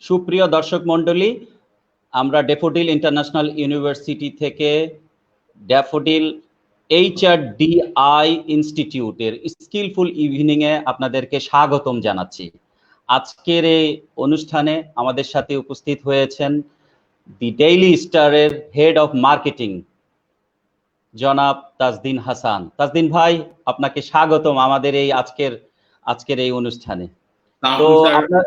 সুপ্রিয় দর্শক মণ্ডলী, আমরা ড্যাফোডিল ইন্টারন্যাশনাল ইউনিভার্সিটি থেকে ড্যাফোডিল HRDI ইনস্টিটিউটের স্কিলফুল ইভিনিংয়ে আপনাদেরকে স্বাগতম জানাচ্ছি। আজকের এই অনুষ্ঠানে আমাদের সাথে উপস্থিত হয়েছেন দি ডেইলি স্টারের হেড অফ মার্কেটিং জনাব তাজদিন হাসান। তাজদিন ভাই, আপনাকে স্বাগতম আমাদের এই আজকের এই অনুষ্ঠানে। তো আপনার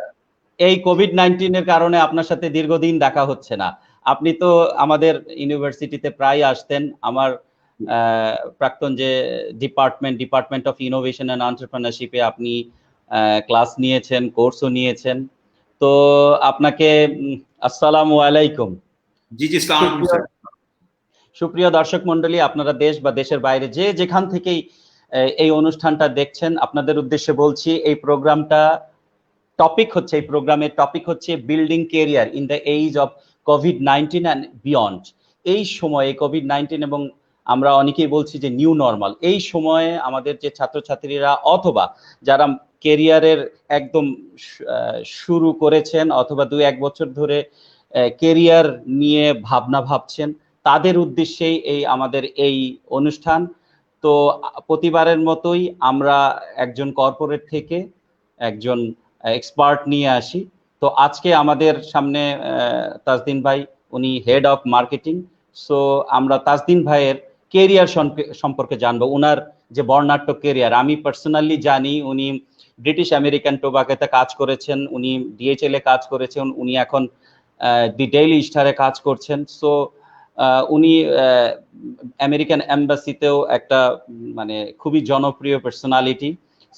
এই কোভিড-19 কারণে আপনার সাথে দীর্ঘদিন দেখা হচ্ছে না। আপনি তো আমাদের ইউনিভার্সিটিতে প্রায় আসতেন। আমার প্রাক্তন যে ডিপার্টমেন্ট অফ ইনোভেশন অ্যান্ড এন্টারপ্রেনারশিপে আপনি ক্লাস নিয়েছেন, কোর্সও নিয়েছেন। তো আপনাকে আসসালামু আলাইকুম। জি জি, আসসালামু আলাইকুম স্যার। সুপ্রিয় দর্শক মণ্ডলী, আপনারা দেশ বা দেশের বাইরে যেখান থেকেই এই অনুষ্ঠানটা দেখছেন, আপনাদের উদ্দেশ্যে বলছি এই প্রোগ্রামের টপিক হচ্ছে building career in the age of কোভিড-19 অ্যান্ড বিয়ন্ড। এই সময়ে কোভিড-19 এবং আমরা অনেকেই বলছি যে নিউ নর্মাল, এই সময়ে আমাদের যে ছাত্রছাত্রীরা অথবা যারা কেরিয়ারের একদম শুরু করেছেন অথবা 2-1 বছর ধরে কেরিয়ার নিয়ে ভাবছেন, তাদের উদ্দেশ্যেই আমাদের এই অনুষ্ঠান। তো প্রতিবারের মতোই আমরা একজন কর্পোরেট থেকে একজন এক্সপার্ট নিয়ে আসি। তো আজকে আমাদের সামনে তাজদিন ভাই, উনি হেড অফ মার্কেটিং। সো আমরা তাজদিন ভাইয়ের কেরিয়ার সম্পর্কে জানবো, উনার যে বর্ণাঢ্য কেরিয়ার। আমি পার্সোনালি জানি উনি ব্রিটিশ আমেরিকান টোবাকোতে কাজ করেছেন, উনি DHL এ কাজ করেছেন, উনি এখন দি ডেইলি স্টারে কাজ করছেন। সো উনি আমেরিকান এম্বাসিতেও একটা মানে খুবই জনপ্রিয় পার্সোনালিটি।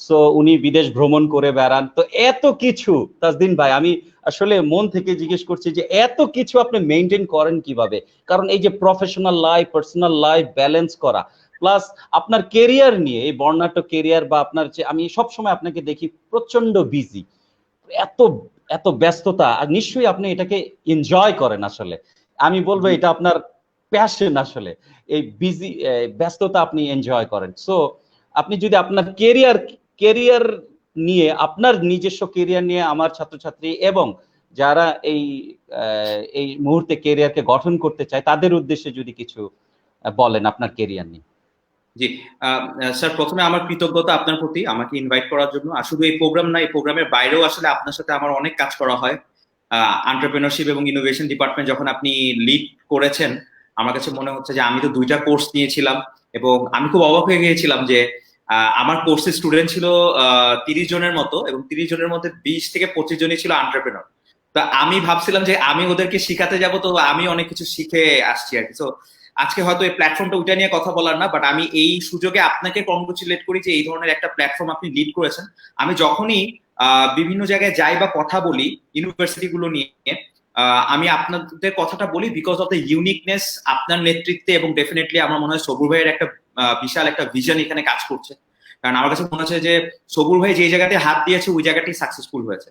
সো উনি বিদেশ ভ্রমণ করে বেড়ান। তো এত কিছু তাজদিন ভাই, আমি আসলে মন থেকে জিজ্ঞেস করছি যে এত কিছু আপনি মেনটেন করেন কিভাবে? কারণ এই যে professional life, personal life balance করা, প্লাস আপনার কেরিয়ার নিয়ে এই বর্ণাঢ্য কেরিয়ার, বা আপনার যে আমি সবসময় আপনাকে দেখি প্রচন্ড বিজি, এত এত ব্যস্ততা, আর নিশ্চয়ই আপনি এটাকে এনজয় করেন। আসলে আমি বলবো এটা আপনার প্যাশন, আসলে এই বিজি ব্যস্ততা আপনি এনজয় করেন। সো আপনি যদি আপনার কেরিয়ার নিয়ে, আপনার নিজস্ব কেরিয়ার নিয়ে আমার ছাত্রছাত্রী এবং যারা এই মুহূর্তে কেরিয়ারকে গঠন করতে চায় তাদের উদ্দেশ্যে যদি কিছু বলেন আপনার কেরিয়ার নিয়ে। জি স্যার, প্রথমে আমার কৃতজ্ঞতা আপনার প্রতি আমাকে ইনভাইট করার জন্য। আর শুধু এই প্রোগ্রাম না, এই প্রোগ্রামের বাইরেও আসলে আপনার সাথে আমার অনেক কাজ করা হয়। এন্টারপ্রেনারশিপ এবং ইনোভেশন ডিপার্টমেন্ট যখন আপনি লিড করেছেন, আমার কাছে মনে হচ্ছে যে আমি তো 2টা কোর্স নিয়েছিলাম এবং আমি খুব অবাক হয়ে গিয়েছিলাম যে আমার কোর্সের স্টুডেন্ট ছিল 30 জনের মতো, এবং 30 জনের মধ্যে 20 থেকে 25 জনই ছিল এন্টারপ্রেনার। তো আমি ভাবছিলাম যে আমি ওদেরকে শিখাতে যাব, তো আমি অনেক কিছু শিখে আসছি আর কি। তো আজকে হয়তো এই প্ল্যাটফর্মটা ওইটা নিয়ে কথা বলার না, বাট আমি এই সুযোগে আপনাকে কংগ্রেচুলেট করি যে এই ধরনের একটা প্ল্যাটফর্ম আপনি লিড করেছেন। আমি যখনই বিভিন্ন জায়গায় যাই বা কথা বলি ইউনিভার্সিটি গুলো নিয়ে, আমি আপনাদের কথাটা বলি বিকজ অফ দ্য ইউনিকনেস আপনার নেতৃত্বে, এবং ডেফিনেটলি আমার মনে হয় সবুর ভাইয়ের একটা বিশাল একটা ভিশন এখানে কাজ করছে। কারণ আমার কাছে মনে হচ্ছে যে সবুর ভাই যে জায়গাতে হাত দিয়েছে ওই জায়গাটি সাকসেসফুল হয়েছে।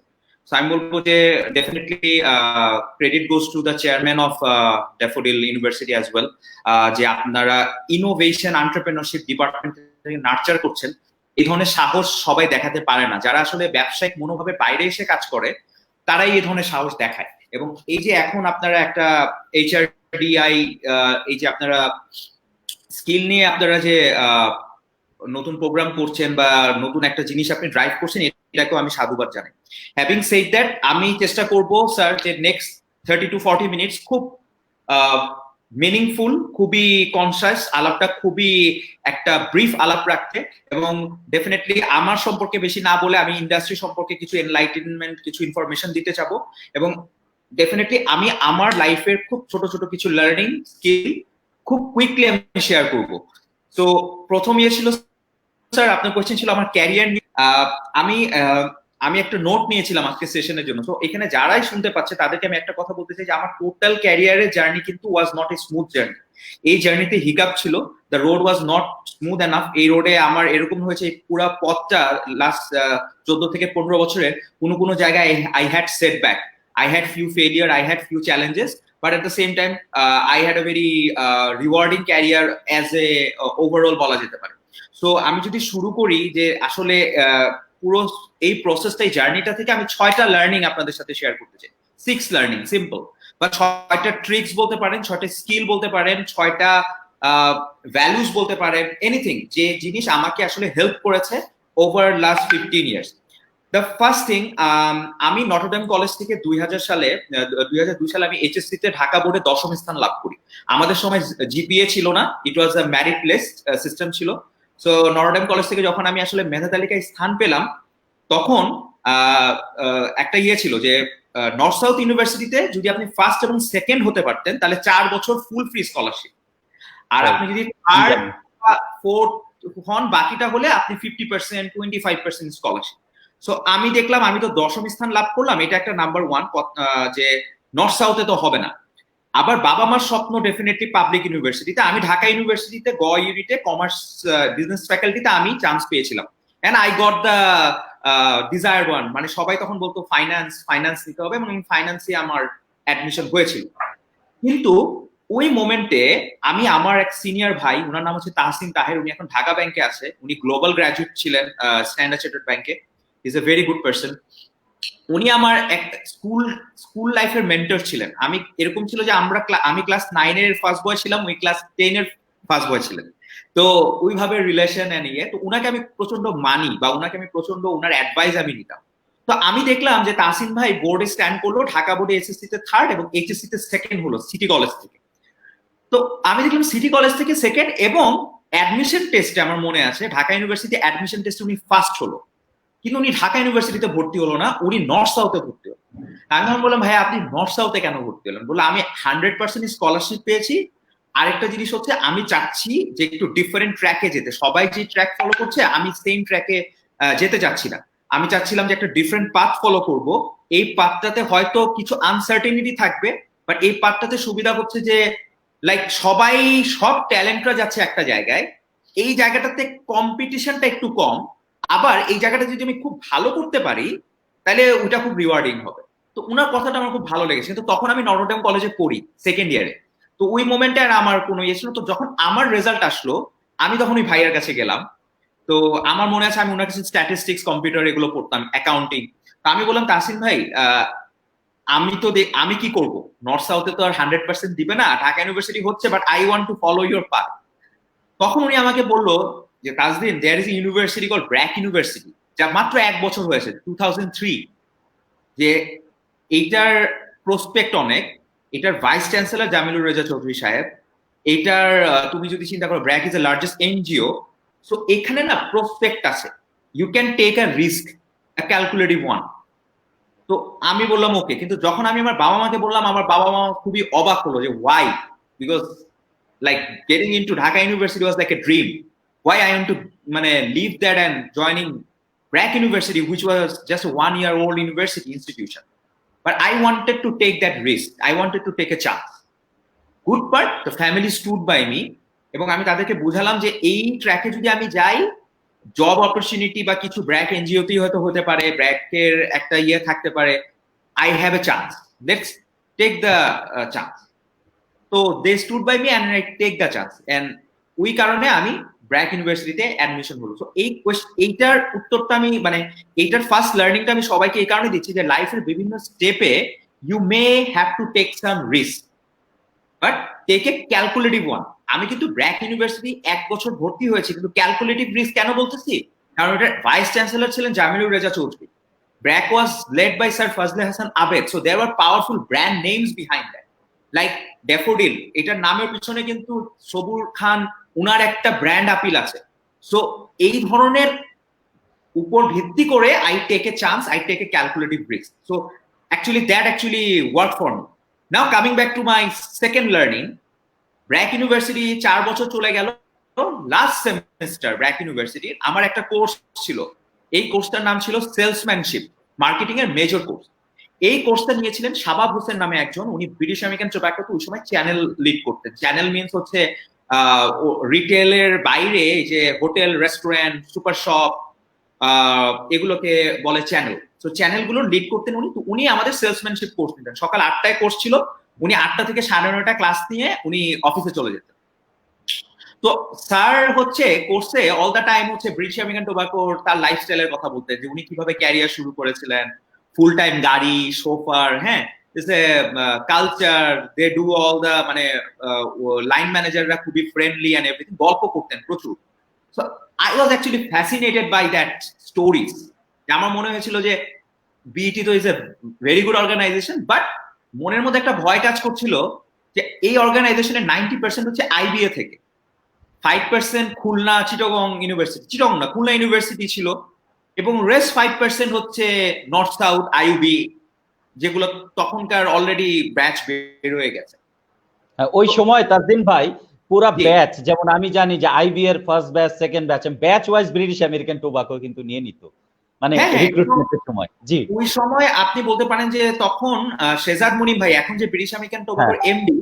So আমি বলবো যে definitely credit goes to the chairman of daffodil university as well, যে আপনারা ইনোভেশন এন্টারপ্রেনারশিপ ডিপার্টমেন্ট থেকে নার্চার করছেন। এই ধরনের সাহস সবাই দেখাতে পারে না। যারা আসলে ব্যবসায়িক মনোভাবে বাইরে এসে কাজ করে তারাই এই ধরনের সাহস দেখায়। এবং এই যে এখন আপনারা একটা HRDI, এই যে আপনারা স্কিল নিয়ে আপনারা যে নতুন প্রোগ্রাম করছেন বা নতুন একটা জিনিস আপনি ড্রাইভ করছেন, এটাকেও আমি সাধুবাদ জানাই। হ্যাভিং সেড দ্যাট, আমি চেষ্টা করব স্যার যে নেক্সট 30 to 40 মিনিটস খুব মিনিংফুল, খুবই কনসাস আলাপটা, খুবই একটা ব্রিফ আলাপ রাখতে, এবং ডেফিনেটলি আমার সম্পর্কে বেশি না বলে আমি ইন্ডাস্ট্রি সম্পর্কে কিছু এনলাইটেনমেন্ট, কিছু ইনফরমেশন দিতে চাবো। এবং ডেফিনেটলি আমি আমার লাইফের খুব ছোট ছোট কিছু লার্নিং স্কিল খুব কুইকলি আমি শেয়ার করব। তো প্রথম ছিল স্যার, আপনার কোয়েশ্চেন ছিল আমার ক্যারিয়ার নিয়ে। আমি একটা নোট নিয়েছিলাম আজকে সেশনের জন্য। তো এখানে যারাই শুনতে পাচ্ছে তাদেরকে আমি একটা কথা বলতে চাই যে আমার টোটাল ক্যারিয়ারের জার্নি কিন্তু was not a smooth journey. এই জার্নিতে হিকাপ ছিল, the road was not smooth enough. এই রোডে আমার এরকম হয়েছে পুরো পথটা লাস্ট 14 থেকে 15 বছরের কোনো জায়গায় I had setback, I had few failure, I had few challenges, but at the same time I had a very rewarding career as a overall বলা যেতে পারে। সো আমি যদি শুরু করি যে আসলে পুরো এই প্রসেসটা, এই জার্নিটা থেকে আমি 6টা লার্নিং আপনাদের সাথে শেয়ার করতে চাই। 6 লার্নিং, সিম্পল। বা 6টা ট্রিক্স বলতে পারেন, 6টা স্কিল বলতে পারেন, 6টা ভ্যালুস বলতে পারেন, এনিথিং যে জিনিস আমাকে আসলে হেল্প করেছে over last 15 years. The first thing, আমি নটরডেম কলেজ থেকে 2002 সালে আমি এইচএসসি তে ঢাকা বোর্ডে 10ম স্থান লাভ করি। আমাদের সময় জিপিএ ছিল না, ইট was a merit list system ছিল। সো নটরডেম কলেজ থেকে যখন আমি আসলে মেধা তালিকায় স্থান পেলাম, তখন একটা ইয়ে ছিল যে নর্থ সাউথ ইউনিভার্সিটিতে যদি আপনি ফার্স্ট এবং সেকেন্ড হতে পারতেন তাহলে 4 বছর ফুল ফ্রি স্কলারশিপ, আর আপনি যদি থার্ড বা ফোর্থ হন বাকিটা হলে আপনি 50%, 25% স্কলারশিপ। সো আমি দেখলাম আমি তো 10ম স্থান লাভ করলাম, এটা একটা নাম্বার 1 যে নর্থ সাউথে তো হবে না। আবার বাবা মার স্বপ্ন ডেফিনেটলি পাবলিক ইউনিভার্সিটিতে, আমি ঢাকা ইউনিভার্সিটিতে গ ইউনিটে কমার্স বিজনেস ফ্যাকাল্টিতে আমি চান্স পেয়েছিলাম, and I got the desired one. মানে সবাই তখন বলতো ফাইন্যান্স নিতে হবে, এবং ফাইন্যান্সে আমার অ্যাডমিশন হয়েছিল। কিন্তু ওই মোমেন্টে আমি আমার এক সিনিয়র ভাই, ওনার নাম হচ্ছে তাহসিন তাহের, উনি এখন ঢাকা ব্যাংকে আছে, উনি গ্লোবাল গ্রাজুয়েট ছিলেন স্ট্যান্ডার্ড চার্টার্ড ব্যাংকে, is a very good person. উনি আমার এক স্কুল লাইফের মেন্টর ছিলেন। আমি এরকম ছিল যে আমি ক্লাস 9 এর ফার্স্ট বয় ছিলাম, উনি ক্লাস 10 এর ফার্স্ট বয় ছিলেন। তো ওইভাবে রিলেশন নিয়ে তো উনাকে আমি প্রচন্ড মানি, বা উনাকে আমি প্রচন্ড উনার অ্যাডভাইস আমি নিতাম। তো আমি দেখলাম যে তাসিন ভাই বোর্ডে স্ট্যান্ড করলো, ঢাকা বোর্ডে এসএসসি তে থার্ড এবং এইচএসসি তে সেকেন্ড হলো সিটি কলেজ থেকে। তো আমি দেখলাম সিটি কলেজ থেকে সেকেন্ড, এবং অ্যাডমিশন টেস্টে আমার মনে আছে ঢাকা ইউনিভার্সিটি অ্যাডমিশন টেস্টে উনি ফার্স্ট হলো, কিন্তু উনি ঢাকা ইউনিভার্সিটিতে ভর্তি হলো না, উনি নর্থ সাউথে ভর্তি হলো। আমি বললাম ভাই আপনি নর্থ সাউথে কেন ভর্তি হলেন? বললো আমি 100% স্কলারশিপ পেয়েছি, আরেকটা জিনিস হচ্ছে আমি চাচ্ছি যে একটু ডিফারেন্ট ট্র্যাকে যেতে, সবাই যে ট্র্যাক ফলো করছে আমি সেম ট্র্যাকে যেতে চাচ্ছি না, আমি চাচ্ছিলাম যে একটা ডিফারেন্ট পাথ ফলো করব। এই পাথটাতে হয়তো কিছু আনসার্টেনিটি থাকবে, বাট এই পাথটাতে সুবিধা হচ্ছে যে লাইক সব ট্যালেন্টরা যাচ্ছে একটা জায়গায়, এই জায়গাটাতে কম্পিটিশনটা একটু কম, আবার এই জায়গাটা যদি আমি খুব ভালো করতে পারি তাহলে ওটা খুব রিওয়ার্ডিং হবে। তো ওনার কথাটা আমার খুব ভালো লেগেছে। কিন্তু তখন আমি নটরডেম কলেজে পড়ি সেকেন্ড ইয়ারে, তো ওই মোমেন্টে আর আমার কোনো ইয়ে ছিল। তো যখন আমার রেজাল্ট আসলো আমি তখন ওই ভাইয়ের কাছে গেলাম। তো আমার মনে আছে আমি ওনার কাছে স্ট্যাটিস্টিক্স, কম্পিউটার এগুলো পড়তাম, অ্যাকাউন্টিং। তো আমি বললাম তাসিন ভাই আমি কি করব, নর্থ সাউথে তো আর 100% দিবে না, ঢাকা ইউনিভার্সিটি হচ্ছে, but I want to follow your path. তখন উনি আমাকে বললো যে Tajdin, there is university call BRAC university, যা মাত্র 1 বছর হয়েছে, 2003, যে এইটার প্রসপেক্ট অনেক, এটার ভাইস চ্যান্সেলর জামিলুর রেজা চৌধুরী সাহেব, এইটার তুমি যদি চিন্তা করো BRAC is the largest NGO, so এখানে না প্রসপেক্ট আছে, you can take a risk, a calculative one. তো আমি বললাম ওকে। কিন্তু যখন আমি আমার বাবা মাকে বললাম, আমার বাবা মা খুবই অবাক হলো যে why, because like getting into Dhaka University was like a dream. Why I am to leave that and joining BRAC University, which was just a 1-year-old university institution. But I wanted to take that risk. I wanted to take a chance. Good part, the family stood by me. এবং আমি তাদেরকে বুঝালাম যে এই ট্র্যাকে যদি আমি যাই, job opportunity বা কিছু ব্র্যাক এনজিওতেই হয়তো হতে পারে, ব্র্যাকের একটা ইয়ে থাকতে পারে, I have a chance, let's take the chance. তো they stood by me and I take the chance, and ওই কারণে আমি ব্র্যাক ইউনিভার্সিটিতে অ্যাডমিশন হলো। তো এইটার উত্তরটা আমি এইটার ফার্স্ট লার্নিংটা আমি সবাইকে এই কারণে দিচ্ছি যে লাইফের বিভিন্ন স্টেপে you may have to take some risk, but take a calculative one. আমি কিন্তু ব্র্যাক ইউনিভার্সিটি 1 বছর ভর্তি হয়েছি, কিন্তু ক্যালকুলেটিভ রিস্ক কেন বলতেছি, কারণ এটার ভাইস চ্যান্সেলর ছিলেন Jamilur Reza Chowdhury. BRAC was led by Sir Fazle Hassan Abed, so there were powerful brand names behind that, like daffodil, এটার নামের পিছনে কিন্তু সবুর খান উনার একটা ব্র্যান্ড আপিল আছে। সো এই ধরনের উপর ভিত্তি করে I take a chance, I take a calculative risk. So that work for me. Now coming back to my second learning, BRAC university 4 বছর চলে গেল। লাস্ট সেমিস্টার ব্র্যাক ইউনিভার্সিটির আমার একটা কোর্স ছিল, এই কোর্সটার নাম ছিল সেলসম্যানশিপ, মার্কেটিং এর মেজর কোর্স। এই কোর্সটা নিয়েছিলেন শাবাব হোসেন নামে একজন, উনি ব্রিটিশ আমেরিকান টোব্যাকোতে ওই সময় চ্যানেল লিড করতেন। চ্যানেল মিনস হচ্ছে রিটেলের বাইরে যে হোটেল, রেস্টুরেন্ট, সুপার শপ, এগুলোকে বলে চ্যানেল। তো চ্যানেলগুলো লিড করতেন উনি। তো উনি আমাদের সেলসম্যানশিপ কোর্স নিতেন, সকাল 8টায় কোর্স ছিল, উনি 8টা থেকে 9:30 ক্লাস নিয়ে উনি অফিসে চলে যেতেন। তো স্যার হচ্ছে কোর্সে অল দ্য টাইম হচ্ছে ব্রিটিশ আমেরিকান টোব্যাকোর তার লাইফস্টাইলের কথা বলতেন, যে উনি কিভাবে ক্যারিয়ার শুরু করেছিলেন, ফুল টাইম গাড়ি, সোফার, হ্যাঁ, culture, they do all the মানে লাইন ম্যানেজাররা খুবই ফ্রেন্ডলি এন্ড এভরিথিং, গল্প করতেন প্রচুর। So I was actually fascinated by that stories. আমার মনে হয়েছিল যে বিইটি তো is a very good organisation, but মনের মধ্যে একটা ভয় কাজ করছিল যে এই অর্গানাইজেশনের 90% হচ্ছে আইবিএ থেকে, 5% খুলনা চিটাগং ইউনিভার্সিটি, চিটাগং না খুলনা ইউনিভার্সিটি ছিল, এবং রেস্ট 5% হচ্ছে নর্থ সাউথ আইইউবি, যেগুলো তখনকার অলরেডি ব্যাচ বের হয়ে গেছে। ওই সময় তাসদিন ভাই পুরা ব্যাচ, যেমন আমি জানি যে আইবি এর first batch, second batch, batch wise British American tobacco কিন্তু নিয়ে নিত মানে রিক্রুটমেন্টের সময়। জি, ওই সময় আপনি বলতে পারেন যে তখন শেজাদ মুনিম ভাই, এখন যে ব্রিটিশ আমেরিকান টোবাকোর এমডি,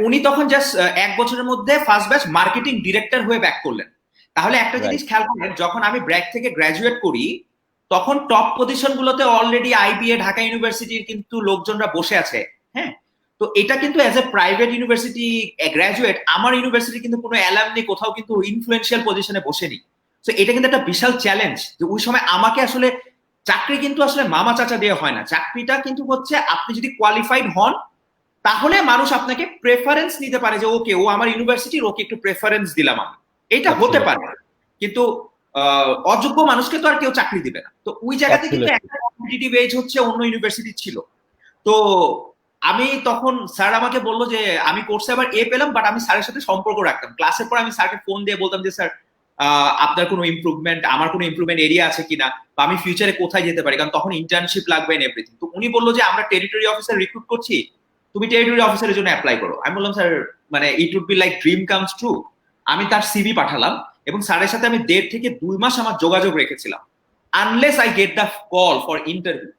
উনি তখন জাস্ট 1 বছরের মধ্যে ফার্স্ট ব্যাচ মার্কেটিং ডিরেক্টর হয়ে ব্যাক করলেন। তাহলে একটা জিনিস খেয়াল করেন, যখন আমি ব্র্যাক থেকে গ্রাজুয়েট করি তখন টপ পজিশন গুলোতে অলরেডি আইবিএ, ঢাকা ইউনিভার্সিটির কিন্তু লোকজনরা বসে আছে। হ্যাঁ, তো এটা কিন্তু as a private university graduate, আমার ইউনিভার্সিটি কিন্তু কোনো অ্যালামনি কোথাও কিন্তু ইনফ্লুয়েন্সিয়াল পজিশনে বসেনি। তো এটা কিন্তু একটা বিশাল চ্যালেঞ্জ যে ওই সময় আমাকে আসলে চাকরি কিন্তু আসলে মামা চাচা দেওয়া হয় না, চাকরিটা কিন্তু হচ্ছে আপনি যদি কোয়ালিফাইড হন তাহলে মানুষ আপনাকে প্রেফারেন্স নিতে পারে যে ওকে, ও আমার ইউনিভার্সিটির, ওকে একটু প্রেফারেন্স দিলাম আমি, এটা হতে পারে। কিন্তু অযোগ্য মানুষকে তো আর কেউ চাকরি দিবে না। তো ওই জায়গাতে কিন্তু একটা কম্পিটিটিভ এজ হচ্ছে অন্য ইউনিভার্সিটি ছিল। তো আমি তখন স্যার আমাকে বললো যে আমি কোর্সে আবার এ পেলাম, বাট আমি স্যারের সাথে সম্পর্ক রাখতাম। ক্লাসের পর আমি স্যারকে ফোন দিয়ে বলতাম যে স্যার আপনার কোনো ইমপ্রুভমেন্ট, আমার কোনো ইমপ্রুভমেন্ট এরিয়া আছে কিনা, বা আমি ফিউচারে কোথায় যেতে পারি, কারণ তখন ইন্টার্নশিপ লাগবে এন্ড এভরিথিং। তো উনি বললো যে আমরা টেরিটরি অফিসার রিক্রুট করছি, তুমি টেরিটরি অফিসারের জন্য অ্যাপ্লাই করো। আমি বললাম স্যার মানে it would be like dream comes true. আমি তার সিভি পাঠালাম এবং স্যারের সাথে আমি 1.5 থেকে 2 মাস আমার যোগাযোগ রেখেছিলাম, unless I get the call for interview.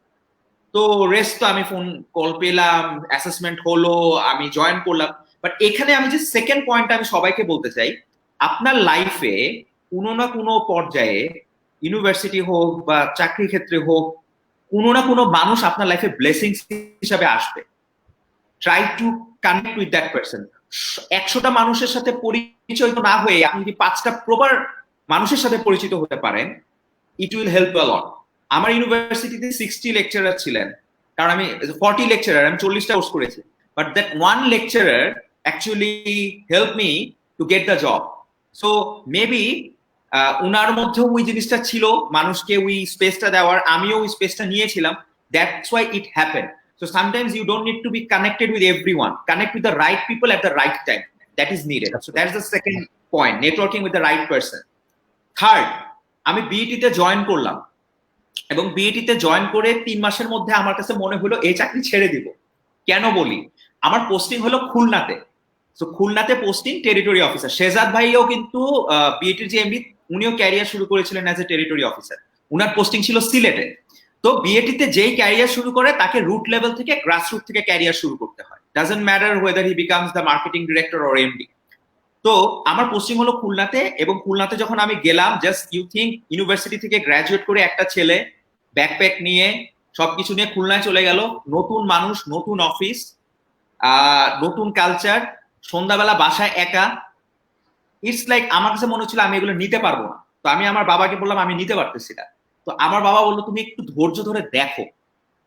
তো রেস্ট তো আমি ফোন কল পেলাম, অ্যাসেসমেন্ট হলো, আমি জয়েন করলাম। বাট এখানে আমি যে সেকেন্ড পয়েন্টটা আমি সবাইকে বলতে চাই, আপনার লাইফে কোনো না কোনো পর্যায়ে, ইউনিভার্সিটি হোক বা চাকরি ক্ষেত্রে হোক, কোনো না কোনো মানুষ আপনার লাইফে ব্লেসিংস হিসাবে আসবে। Try to connect with that person. 100টা মানুষের সাথে পরিচয় না হয়ে আপনি যদি 5টা প্রপার মানুষের সাথে পরিচিত হতে পারেন, ইট উইল হেল্প আ লট। আমার ইউনিভার্সিটিতে 60 লেকচারার ছিলেন, কারণ আমি 40 লেকচারার, আমি 40টা কোর্স করেছি। But that one lecturer actually help me to get the job. So maybe উনার মধ্যেও ওই জিনিসটা ছিল, মানুষকে ওই স্পেসটা দেওয়ার, আমিও ওই স্পেসটা নিয়েছিলাম। That's why it happen. So sometimes you don't need to be connected with everyone. Connect with the right people at the right time. That is needed. So that's the second point, networking with the right person. Third, আমি বিইটি তে join করলাম এবং বিইটি তে join করে 3 মাসের মধ্যে আমার কাছে মনে হলো এই চাকরি ছেড়ে দিব। কেন বলি, আমার পোস্টিং হলো খুলনাতে। সো খুলনাতে পোস্টিং টেরিটরি অফিসার। শেজাদ ভাইও কিন্তু বিইটির যে এমডি, উনিও ক্যারিয়ার শুরু করেছিলেন অ্যাজ এ টেরিটরি অফিসার। উনার পোস্টিং ছিল সিলেটে। তো বিএটিতে যেই ক্যারিয়ার শুরু করে তাকে রুট লেভেল থেকে, গ্রাসরুট থেকে ক্যারিয়ার শুরু করতে হয়। Doesn't matter whether he becomes the marketing director or MD. তো আমার পোস্টিং হলো খুলনাতে, এবং খুলনাতে যখন আমি গেলাম, জাস্ট ইউ থিঙ্ক ইউনিভার্সিটি থেকে গ্রাজুয়েট করে একটা ছেলে ব্যাকপ্যাক নিয়ে সবকিছু নিয়ে খুলনায় চলে গেল। নতুন মানুষ, নতুন অফিস, নতুন কালচার, সন্ধ্যাবেলা বাসায় একা। ইটস লাইক আমার কাছে মনে হচ্ছিল আমি এগুলো নিতে পারবো না। তো আমি আমার বাবাকে বললাম আমি নিতে পারতেছি না। তো আমার বাবা বললো তুমি একটু ধৈর্য ধরে দেখো।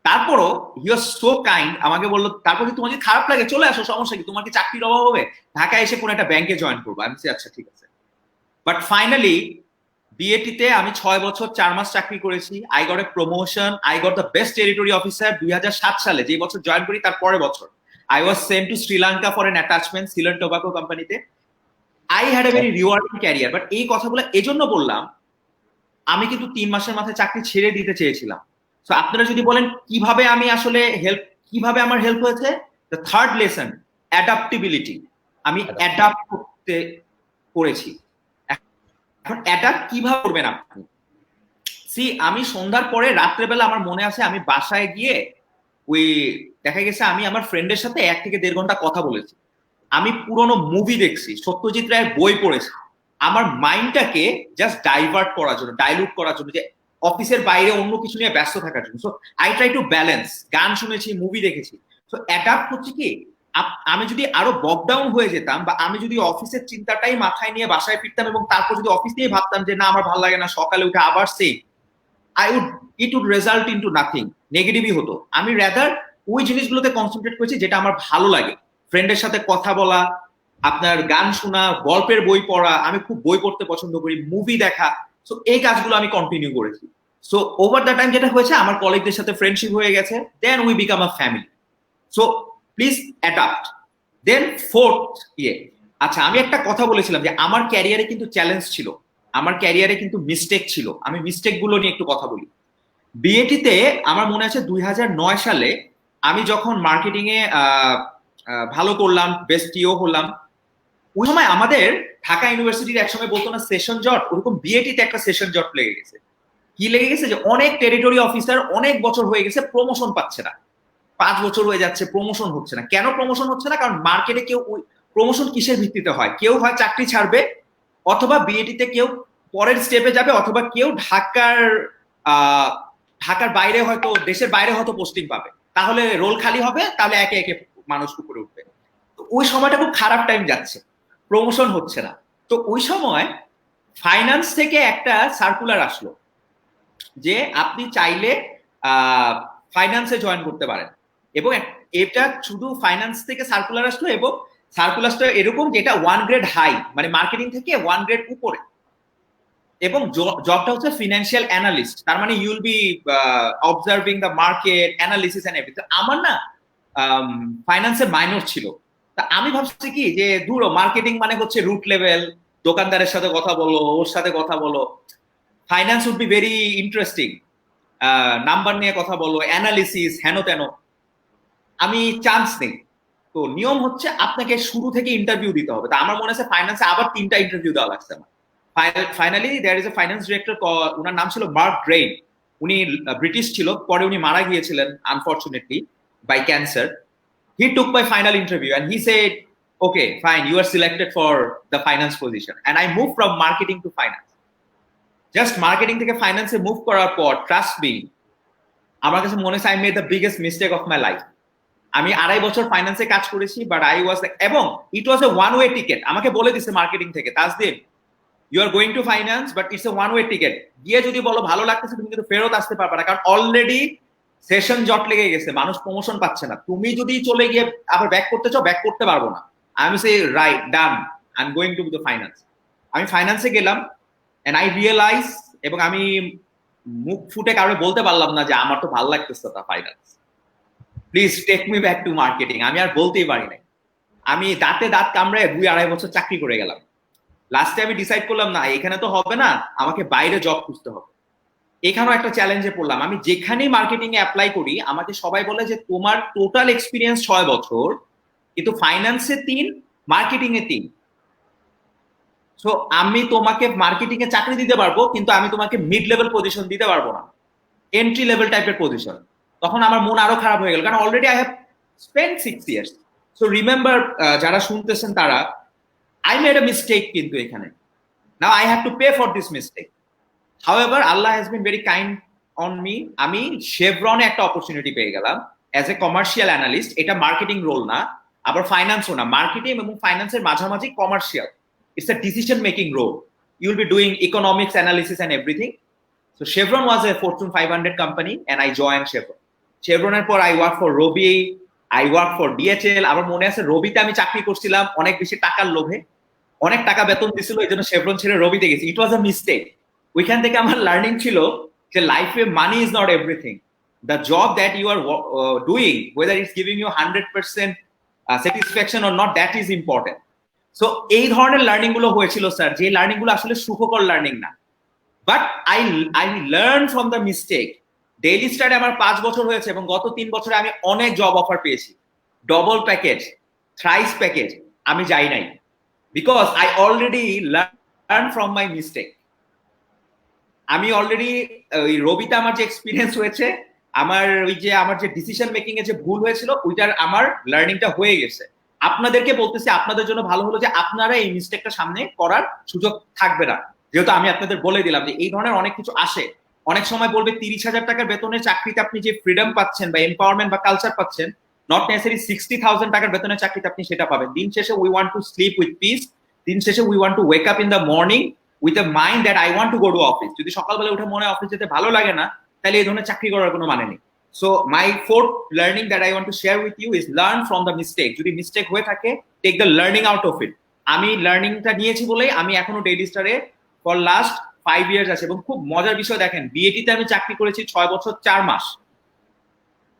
তারপরও হি ওয়াজ সো কাইন্ড, আমাকে বললো তারপর তোমার যদি খারাপ লাগে চলে আসো, সমস্যা কি, তোমার কি চাকরির অভাব হবে, ঢাকায় এসে কোনো একটা ব্যাংকে জয়েন করবো। আমি বলছি আচ্ছা ঠিক আছে। বাট ফাইনালি বিএটিতে আমি 6 বছর 4 মাস চাকরি করেছি। I got a promotion, I got the best territory officer 2007 সালে, যে বছর জয়েন করি তার পরের বছর। I was sent to Sri Lanka for an attachment, Ceylon tobacco কোম্পানিতে। I had a very rewarding career. But এই কথাগুলো এজন্য বললাম, আমি কিন্তু 3 মাসের মাথায় চাকরি ছেড়ে দিতে চেয়েছিলাম। তো আপনারা যদি বলেন কিভাবে আমি আসলে কিভাবে আমার হেল্প হয়েছে, দ্য থার্ড লেসন, অ্যাডাপ্টিবিলিটি। আমি অ্যাডাপ্ট করতে করেছি। এখন অ্যাডাপ্ট কিভাবে করবেন আপনি? আমি সন্ধ্যার পরে রাত্রেবেলা আমার মনে আছে আমি বাসায় গিয়ে ওই দেখা গেছে আমি আমার ফ্রেন্ডের সাথে 1 থেকে 1.5 ঘন্টা কথা বলেছি। আমি পুরনো মুভি দেখছি, সত্যজিৎ রায়ের বই পড়েছি, আমার মাইন্ডটাকে জাস্ট ডাইভার্ট করার জন্য, ডাইলুট করার জন্য, যে অফিসের বাইরে অন্য কিছু নিয়ে ব্যস্ত থাকার জন্য। So I try to balance. গান শুনেছি, মুভি দেখেছি। সো অ্যাডাপ্ট হচ্ছে কি, আমি যদি আরো বকডাউন হয়ে যেতাম, বা আমি যদি অফিসের চিন্তাটাই মাথায় নিয়ে বাসায় ফিরতাম এবং তারপর যদি অফিস নিয়ে ভাবতাম যে না আমার ভালো লাগে না, সকালে উঠে আবার সেই, it would result into nothing, নেগেটিভই হতো। আমি রাদার ওই জিনিসগুলোতে কনসেন্ট্রেট করেছি যেটা আমার ভালো লাগে, ফ্রেন্ডের সাথে কথা বলা, আপনার গান শোনা, গল্পের বই পড়া, আমি খুব বই পড়তে পছন্দ করি, মুভি দেখা। সো এই কাজগুলো আমি কন্টিনিউ করেছি। সো ওভার দ্য টাইম যেটা হয়েছে, আমার কলিগদের সাথে ফ্রেন্ডশিপ হয়ে গেছে, then we become a family. So please adapt. Then fourth আচ্ছা, আমি একটা কথা বলেছিলাম যে আমার ক্যারিয়ারে কিন্তু চ্যালেঞ্জ ছিল, আমার ক্যারিয়ারে কিন্তু মিস্টেক ছিল, আমি মিস্টেক গুলো নিয়ে একটু কথা বলি। বিএটিতে আমার মনে আছে 2009 সালে আমি যখন মার্কেটিং এ ভালো করলাম, বেস্ট টিও হলাম, ওই সময় আমাদের ঢাকা ইউনিভার্সিটির একসময় বলতো না সেশন জট, ওরকম বিএটিতে একটা সেশন জট লেগে গেছে। কি লেগে গেছে যে অনেক টেরিটরি অফিসার অনেক বছর হয়ে গেছে, প্রমোশন পাচ্ছে না, 5 বছর হয়ে যাচ্ছে, প্রমোশন হচ্ছে না। কেন প্রমোশন হচ্ছে না? কারণ মার্কেটে কেউ, প্রমোশন কিসের ভিত্তিতে হয়? কেউ হয় চাকরি ছাড়বে, অথবা বিএটিতে কেউ পরের স্টেপে যাবে, অথবা কেউ ঢাকার বাইরে হয়তো, দেশের বাইরে হয়তো পোস্টিং পাবে, তাহলে রোল খালি হবে, তাহলে একে একে মানুষ উপরে উঠবে। তো ওই সময়টা খুব খারাপ টাইম যাচ্ছে, প্রমোশন হচ্ছে না। তো ওই সময় ফাইন্যান্স থেকে একটা সার্কুলার আসলো যে আপনি চাইলে ফাইন্যান্সে জয়েন করতে পারেন, এবং এটা শুধু ফাইন্যান্স থেকে সার্কুলার আসলো, এবং সার্কুলারটা এরকম যে এটা 1 গ্রেড হাই, মানে মার্কেটিং থেকে 1 গ্রেড উপরে, এবং জবটা হচ্ছে ফিনান্সিয়াল অ্যানালিস্ট। তার মানে you will be observing the market, analysis and everything. আমার না ফাইন্যান্সে মাইনর ছিল, তা আমি ভাবছি কি যে দূর, মার্কেটিং মানে হচ্ছে রুট লেভেল, দোকানদারের সাথে কথা বলো, ওর সাথে কথা বলো, finance would be very interesting, number নিয়ে কথা বলো, অ্যানালিসিস, হেন তেন। আমি চান্স নেই। তো নিয়ম হচ্ছে আপনাকে শুরু থেকে ইন্টারভিউ দিতে হবে। তা আমার মনে আছে ফাইন্যান্সে আবার 3টা ইন্টারভিউ দেওয়া লাগছে আমার। Finally there is a finance director, ওনার নাম ছিল মার্ক গ্রেইন, উনি ব্রিটিশ ছিল, পরে উনি মারা গিয়েছিলেন unfortunately by cancer. He took my final interview and he said, okay fine, you are selected for the finance position, and I moved from marketing to finance. Just marketing থেকে ফাইন্যান্সে move করার পর, trust me, আমার কাছে মনে হয় I made the biggest mistake of my life. আমি 2.5 বছর ফাইন্যান্সে কাজ করেছি, বাট আই ওয়াজ, এবং it was a one way ticket. আমাকে বলে দিছে মার্কেটিং থেকে, Tajdin you are going to finance, but it's a one way ticket. গিয়ে যদি বলো ভালো লাগতেছে, তুমি কিন্তু ফেরত আসতে পারবে না, কারণ অলরেডি সেশন জট লেগে গেছে, মানুষ প্রমোশন পাচ্ছে না। তুমি যদি চলে গিয়ে আবার ব্যাক করতে চাও, ব্যাক করতে পারবো না। আমি say right, done, I am going to the finance. আমি ফাইন্যান্সে গেলাম, এন্ড আই রিয়েলাইজ, এবং আমি মুখ ফুটে কারণে বলতে পারলাম না যে আমার তো ভালো লাগতেছে না finance, please take me back to marketing. আমি আর বলতেই পারি নাই। আমি দাঁতে দাঁত কামড়ে 2-2.5 বছর চাকরি করে গেলাম। লাস্টে আমি ডিসাইড করলাম না, এখানে তো হবে না, আমাকে বাইরে জব খুঁজতে হবে। এখানেও একটা চ্যালেঞ্জে পড়লাম। আমি যেখানেই মার্কেটিং এ অ্যাপ্লাই করি, আমাকে সবাই বলে যে তোমার টোটাল এক্সপিরিয়েন্স 6 বছর, কিন্তু ফাইন্যান্সে 3, মার্কেটিং এ 3। সো আমি তোমাকে মার্কেটিং এ চাকরি দিতে পারবো, কিন্তু আমি তোমাকে মিড লেভেল পজিশন দিতে পারবো না, এন্ট্রি লেভেল টাইপের পজিশন। তখন আমার মন আরো খারাপ হয়ে গেল, কারণ already I have spend 6 years. So remember, যারা শুনতেছেন তারা, I made a mistake কিন্তু এখানে। Now I have to pay for this mistake. However, Allah has been very kind on me. আমি শেভরনে একটা অপরচুনিটি পেয়ে গেলাম অ্যাজ এ কমার্শিয়াল অ্যানালিস্ট। এটা মার্কেটিং রোল না, আবার ফাইন্যান্সও না, মার্কেটিং এবং ফাইন্যান্সের মাঝামাঝি commercial. It's a decision making role. You will be doing economics analysis and everything. So Chevron was a Fortune 500 company and I joined Chevron. Chevroনের পর I work for Robi, I work for DHL. আমার মনে আছে রবিতে আমি চাকরি করছিলাম অনেক বেশি টাকার লোভে, অনেক টাকা বেতন দিছিল, এই জন্য শেভরন ছেড়ে রবিতে গেছি। It was a mistake. ওইখান থেকে আমার লার্নিং ছিল যে লাইফে money is not everything. The job that you are doing, whether it's giving you 100% satisfaction or not, that is important. So এই ধরনের লার্নিং গুলো হয়েছিল স্যার, যে লার্নিং গুলো আসলে সুখকর লার্নিং না, but I learn from the mistake. Daily study আমার 5 বছর হয়েছে, এবং গত 3 বছরে আমি অনেক জব অফার পেয়েছি, ডবল প্যাকেজ, থ্রাইস প্যাকেজ, আমি যাই নাই, because I already learned from my mistake. আমি অলরেডি ওই রবিতে আমার যে এক্সপিরিয়েন্স হয়েছে, আমার যে ডিসিশন মেকিং এ যে ভুল হয়েছিল, ওইটার আমার লার্নিংটা হয়ে গেছে। আপনাদেরকে বলতেছি, আপনাদের জন্য ভালো হলো যে আপনারা এই মিস্টেকটা সামনে করার সুযোগ থাকবে না, যেহেতু আমি আপনাদের বলে দিলাম যে এই ধরনের অনেক কিছু আসে। অনেক সময় বলবে 30,000 টাকার বেতনের চাকরিতে আপনি যে ফ্রিডম পাচ্ছেন বা এম্পাওয়ারমেন্ট বা কালচার পাচ্ছেন, নট নেসেসারি 60,000 টাকার বেতনের চাকরিতে আপনি সেটা পাবেন। দিন শেষে we want to sleep with piece, দিন শেষে we want to wake up in the morning with a mind that I want to go to office. যদি সকালবেলা উঠে মনে অফিস যেতে ভালো লাগে না, তাহলে এই ধরনের চাকরি করার কোনো মানে নেই। So my fourth learning that I want to share with you is learn from the mistake. যদি মিস্টেক হয়ে থাকে, take the learning out of it. আমি লার্নিংটা নিয়েছি বলেই আমি এখনো ডেইলি স্টারে ফর লাস্ট 5 ইয়ার্স আছে। এবং খুব মজার বিষয় দেখেন, বিএটিতে আমি চাকরি করেছি 6 বছর 4 মাস,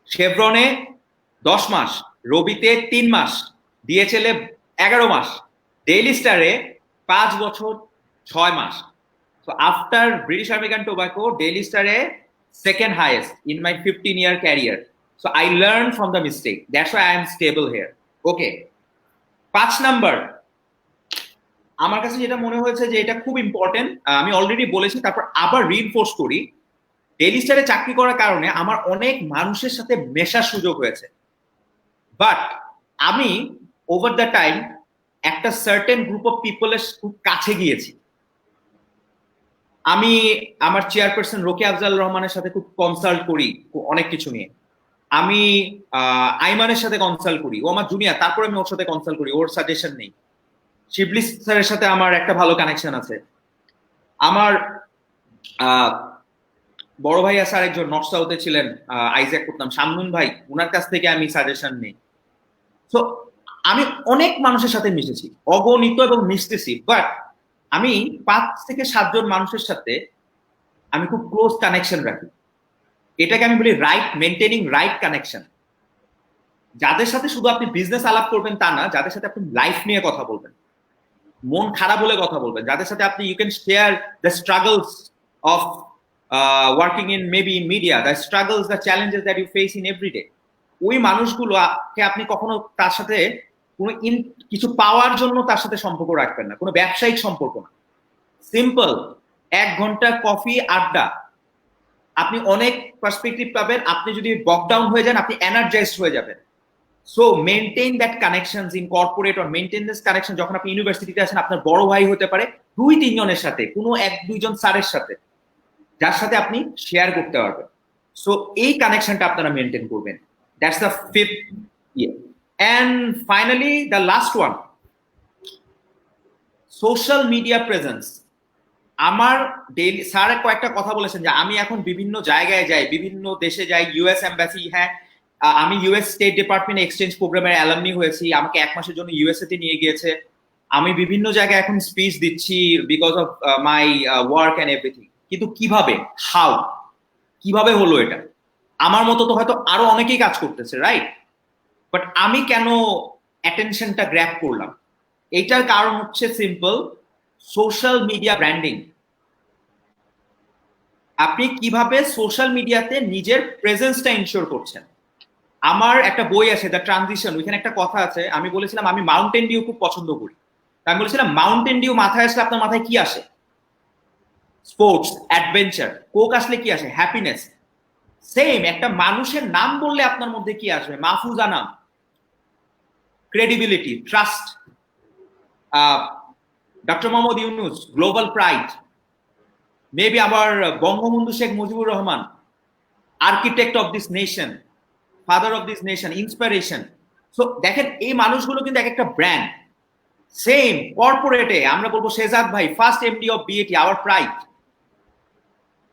শেভরনে 10 মাস, রবিতে 3 মাস, ডিএচএল এ 11 মাস, ডেইলি স্টারে 5 বছর 6 মাস। So after British American Tobacco, Daily Star second highest in my 15-year career. So I learned from the mistake. That's why I am stable here. Okay. 5 number, আমার কাছে যেটা মনে হয়েছে যে এটা খুব ইম্পর্টেন্ট, আমি অলরেডি বলেছি, তারপর আবার রিইনফোর্স করি। ডেইলি স্টারে চাকরি করার কারণে আমার অনেক মানুষের সাথে মেশার সুযোগ হয়েছে, বাট আমি ওভার দ্য টাইম একটা সার্টেন গ্রুপ অফ পিপলের খুব কাছে গিয়েছি। আমি আমার চেয়ারপারসন রোকেয়া আফজাল রহমানের সাথে খুব কনসাল্ট করি অনেক কিছু নিয়ে। আমি আইমানের সাথে কনসাল্ট করি, ও আমার জুনিয়র, তারপরে আমি ওর সাথে কনসাল্ট করি, ওর সাজেশন নেই। শিবলি স্যারের সাথে আমার একটা ভালো কানেকশন আছে। আমার বড় ভাইয়া স্যার একজন নর্থ সাউথে ছিলেন, আইজ্যাক করতাম, শামনুন ভাই, ওনার কাছ থেকে আমি সাজেশন নেই। সো আমি অনেক মানুষের সাথে মিশেছি, অগণিত, এবং মিশতেছি, বাট আমি 5 থেকে 7 জন মানুষের সাথে আমি খুব ক্লোজ কানেকশন রাখি। এটাকে আমি বলি মেনটেনিং রাইট কানেকশন। যাদের সাথে শুধু আপনি বিজনেস আলাপ করবেন তা না, যাদের সাথে আপনি লাইফ নিয়ে কথা বলবেন, মন খারাপ হলে কথা বলবেন, যাদের সাথে আপনি you can share the struggles of working in maybe in media, the struggles, the challenges that you face in everyday. ওই মানুষগুলোকে আপনি কখনো তার সাথে কোনো কিছু পাওয়ার জন্য তার সাথে সম্পর্ক রাখবেন না, কোনো ব্যবসায়িক সম্পর্ক না। সিম্পল 1 ঘন্টা কফি আড্ডা, আপনি অনেক পার্সপেক্টিভ পাবেন। আপনি যদি বকডাউন হয়ে যান, আপনি এনার্জাইজড হয়ে যাবেন। So maintain that connections in corporate, or maintain this connection যখন আপনি ইউনিভার্সিটিতে আছেন, আপনার বড় ভাই হতে পারে, 2-3 জনের সাথে, কোনো 1-2 জন স্যারের সাথে, যার সাথে আপনি শেয়ার করতে পারবেন। সো এই কানেকশনটা আপনারা মেনটেন করবেন। That's the 5th year. And finally, the last one, social media presence. আমার ডেইলি স্যার কয়েকটা কথা বলেছেন যে আমি এখন বিভিন্ন জায়গায় যাই, বিভিন্ন দেশে যাই, ইউএস এম্বাসি, হ্যাঁ আমি ইউএস স্টেট ডিপার্টমেন্ট এক্সচেঞ্জ প্রোগ্রামের অ্যালামনি হয়েছি, আমাকে 1 মাসের জন্য ইউএসএ তে নিয়ে গিয়েছে। আমি বিভিন্ন জায়গায় এখন স্পিচ দিচ্ছি because of my work and everything. কিন্তু কিভাবে, কিভাবে হলো এটা? আমার মতো তো হয়তো আরো অনেকেই কাজ করতেছে, রাইট? বাট আমি কেন অ্যাটেনশনটা গ্র্যাব করলাম? এইটার কারণ হচ্ছে সিম্পল, সোশ্যাল মিডিয়া ব্র্যান্ডিং। আপনি কিভাবে সোশ্যাল মিডিয়াতে নিজের প্রেজেন্সটা ইনশিওর করছেন। আমার একটা বই আছে দ্য ট্রানজিশন, ওইখানে একটা কথা আছে, আমি বলেছিলাম আমি মাউন্টেন ডিউ খুব পছন্দ করি। আমি বলেছিলাম মাউন্টেন ডিউ মাথায় আসলে আপনার মাথায় কি আসে? Sports, adventure. কোক আসলে কি আসে? হ্যাপিনেস। সেম একটা মানুষের নাম বললে আপনার মধ্যে কি আসবে? মাহফুজা নাম, credibility, trust. Doctor Mohammad Yunus, global pride. Maybe আবার Bangabandhu Sheikh Mujibur Rahman, architect of this nation, father of this nation, inspiration. So দেখেন এই মানুষগুলো কিন্তু এক একটা ব্র্যান্ড। সেম কর্পোরেটে আমরা বলবো শেজাদ ভাই, first MD of BAT, our pride.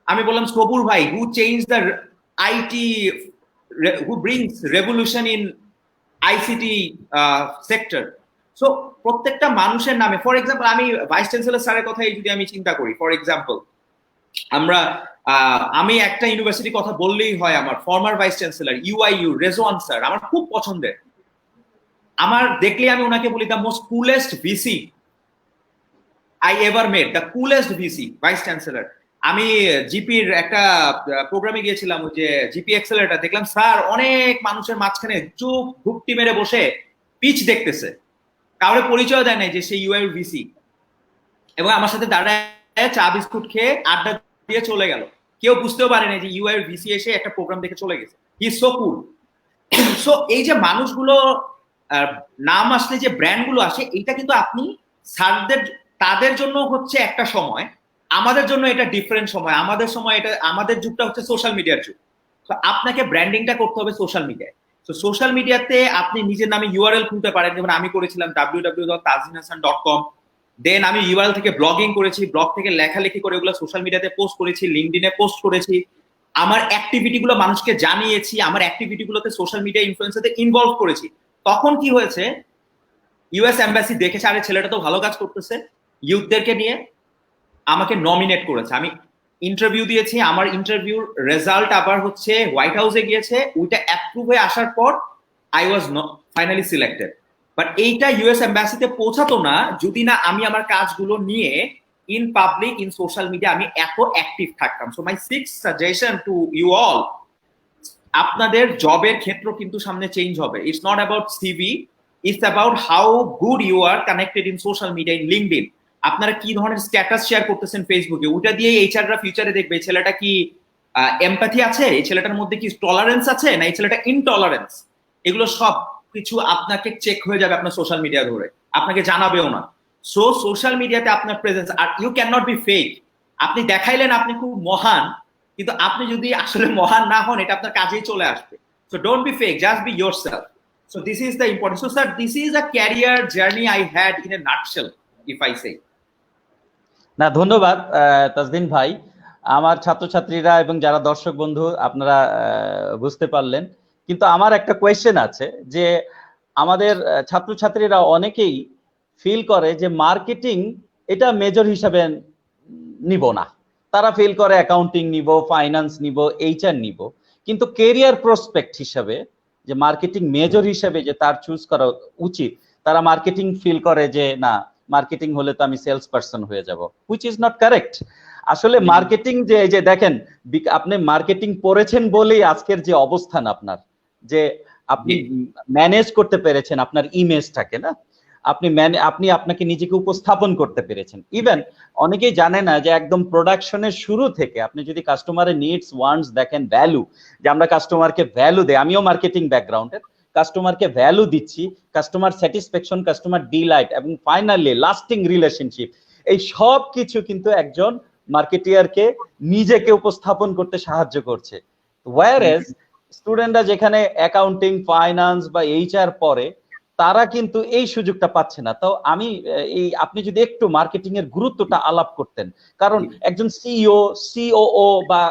আমি বললাম সবুর ভাই, who change the IT, who brings revolution in ICT sector. So প্রত্যেকটা মানুষের নামে, ফর এক্সাম্পল আমি ভাইস চ্যান্সেলর স্যারের কথাই যদি আমি চিন্তা করি, ফর এক্সাম্পল আমি একটা ইউনিভার্সিটির কথা বললেই হয়, আমার former vice chancellor UIU Rezwan sir আমার খুব পছন্দের। আমার দেখলে আমি ওনাকে বলি the most coolest VC I ever mate, the coolest VC vice chancellor. আমি জিপির একটা প্রোগ্রামে গিয়েছিলাম, ওই যে জিপি এক্সেলারেটর, দেখলাম স্যার অনেক মানুষের মাঝখানে চুপ ভুক্তি মেরে বসে পিচ দেখতেছে, কাউরে পরিচয় দেয় নাই যে সে ইউআই ভিসি, এবং আমার সাথে দাঁড়ায় চা বিস্কুট খেয়ে আড্ডা দিয়ে চলে গেল। কেউ বুঝতেও পারে না যে ইউআই ভিসি এসে একটা প্রোগ্রাম দেখে চলে গেছে। He is so cool. So এই যে মানুষগুলো নাম আসলে যে ব্র্যান্ড গুলো আসে, এইটা কিন্তু আপনি স্যারদের, তাদের জন্য হচ্ছে একটা সময়, আমাদের জন্য এটা ডিফারেন্ট সময়। আমাদের সময় এটা, আমাদের যুগটা হচ্ছে সোশ্যাল মিডিয়ার যুগ। তো আপনাকে ব্র্যান্ডিংটা করতে হবে সোশ্যাল মিডিয়ায়। তো সোশ্যাল মিডিয়াতে আপনি নিজের নামে ইউআরএল খুলতে পারেন, যেমন আমি করেছিলাম www.tazhinhasan.com, দেন আমি ইউআরএল থেকে ব্লগিং করেছি, ব্লগ থেকে লেখালেখি করে ওগুলো সোশ্যাল মিডিয়াতে পোস্ট করেছি, লিঙ্কডইনে পোস্ট করেছি, আমার অ্যাক্টিভিটি গুলো মানুষকে জানিয়েছি, আমার অ্যাক্টিভিটি গুলোতে সোশ্যাল মিডিয়া ইনফ্লুয়েন্সারদের ইনভলভ করেছি। তখন কি হয়েছে, ইউএস এম্বাসি দেখেছে আরে ছেলেটা তো ভালো কাজ করতেছে, ইউথদেরকে নিয়ে আমাকে নমিনেট করেছে। আমি ইন্টারভিউ দিয়েছি, আমার ইন্টারভিউর রেজাল্ট আবার হচ্ছে হোয়াইট হাউসে গিয়েছে, ওইটা অ্যাপ্রুভ হয়ে আসার পর I was finally selected. But এইটা ইউএস এম্বাসিতে পৌঁছাতো না যদি না আমি আমার কাজগুলো নিয়ে in public, in social media আমি এত অ্যাক্টিভ থাকতাম। So my six suggestion to you all, আপনাদের জবের ক্ষেত্র কিন্তু সামনে চেঞ্জ হবে। It's not about CV, it's about how good you are connected in social media, in LinkedIn. আপনারা কি ধরনের স্ট্যাটাস শেয়ার করতেছেন ফেসবুকে, ওটা দিয়ে এইচআররা ফিউচারে দেখবে ছেলেটা কি এমপ্যাথি আছে, এই ছেলেটার মধ্যে কি টলারেন্স আছে, না এই ছেলেটা ইনটলারেন্স। এগুলো সব কিছু আপনাকে চেক হয়ে যাবে আপনার সোশ্যাল মিডিয়া ধরে, আপনাকে জানাবেও না। সো সোশ্যাল মিডিয়াতে আপনার প্রেজেন্স, আর you can not be fake. আপনি দেখাইলেন আপনি খুব মহান, কিন্তু আপনি যদি আসলে মহান না হন এটা আপনার কাজেই চলে আসবে। So don't be fake, just be yourself. So this is the important. So sir, this is a career journey I had in a nutshell, if I say. না, ধন্যবাদ তাজদিন ভাই। আমার ছাত্রছাত্রীরা এবং যারা দর্শক বন্ধু আপনারা বুঝতে পারলেন, কিন্তু আমার একটা কোয়েশ্চেন আছে যে আমাদের ছাত্রছাত্রীরা অনেকেই ফিল করে যে মার্কেটিং এটা মেজর হিসাবে নিব না, তারা ফিল করে অ্যাকাউন্টিং নিব, ফাইন্যান্স নিব, এইচআর নিব, কিন্তু কেরিয়ার প্রসপেক্ট হিসাবে যে মার্কেটিং মেজর হিসাবে যে তার চুজ করা উচিত, তারা মার্কেটিং ফিল করে যে না, মার্কেটিং হলে তো আমি সেলস পারসন হয়ে যাব, হুইচ ইজ নট কারেক্ট। আসলে মার্কেটিং যে দেখেন, আপনি মার্কেটিং পড়েছেন বলেই আজকের যে অবস্থান আপনার, যে আপনি ম্যানেজ করতে পেরেছেন আপনার ইমেজটাকে, না আপনি আপনাকে নিজেকে উপস্থাপন করতে পেরেছেন। ইভেন অনেকেই জানে না যে একদম প্রোডাকশনের শুরু থেকে আপনি যদি কাস্টমারের নিডস ওয়ান্টস দেখেন, ভ্যালু, যে আমরা কাস্টমারকে ভ্যালু দেই, আমিও মার্কেটিং ব্যাকগ্রাউন্ডের, কাস্টমারকে ভ্যালু দিচ্ছি, কাস্টমার স্যাটিসফ্যাকশন, কাস্টমার ডিলাইট এবং ফাইনালি লাস্টিং রিলেশনশিপ, এই সব কিছু কিন্তু একজন মার্কেটিয়ারকে নিজেকে উপস্থাপন করতে সাহায্য করছে। ওয়্যারএজ স্টুডেন্টরা যেখানে অ্যাকাউন্টিং, ফাইন্যান্স বা এইচআর পড়ে, তারা কিন্তু এই সুযোগটা পাচ্ছে না। তো আমি আপনি যদি একটু মার্কেটিং এর গুরুত্বটা আলাপ করতেন, কারণ একজন সিইও, সিওও বা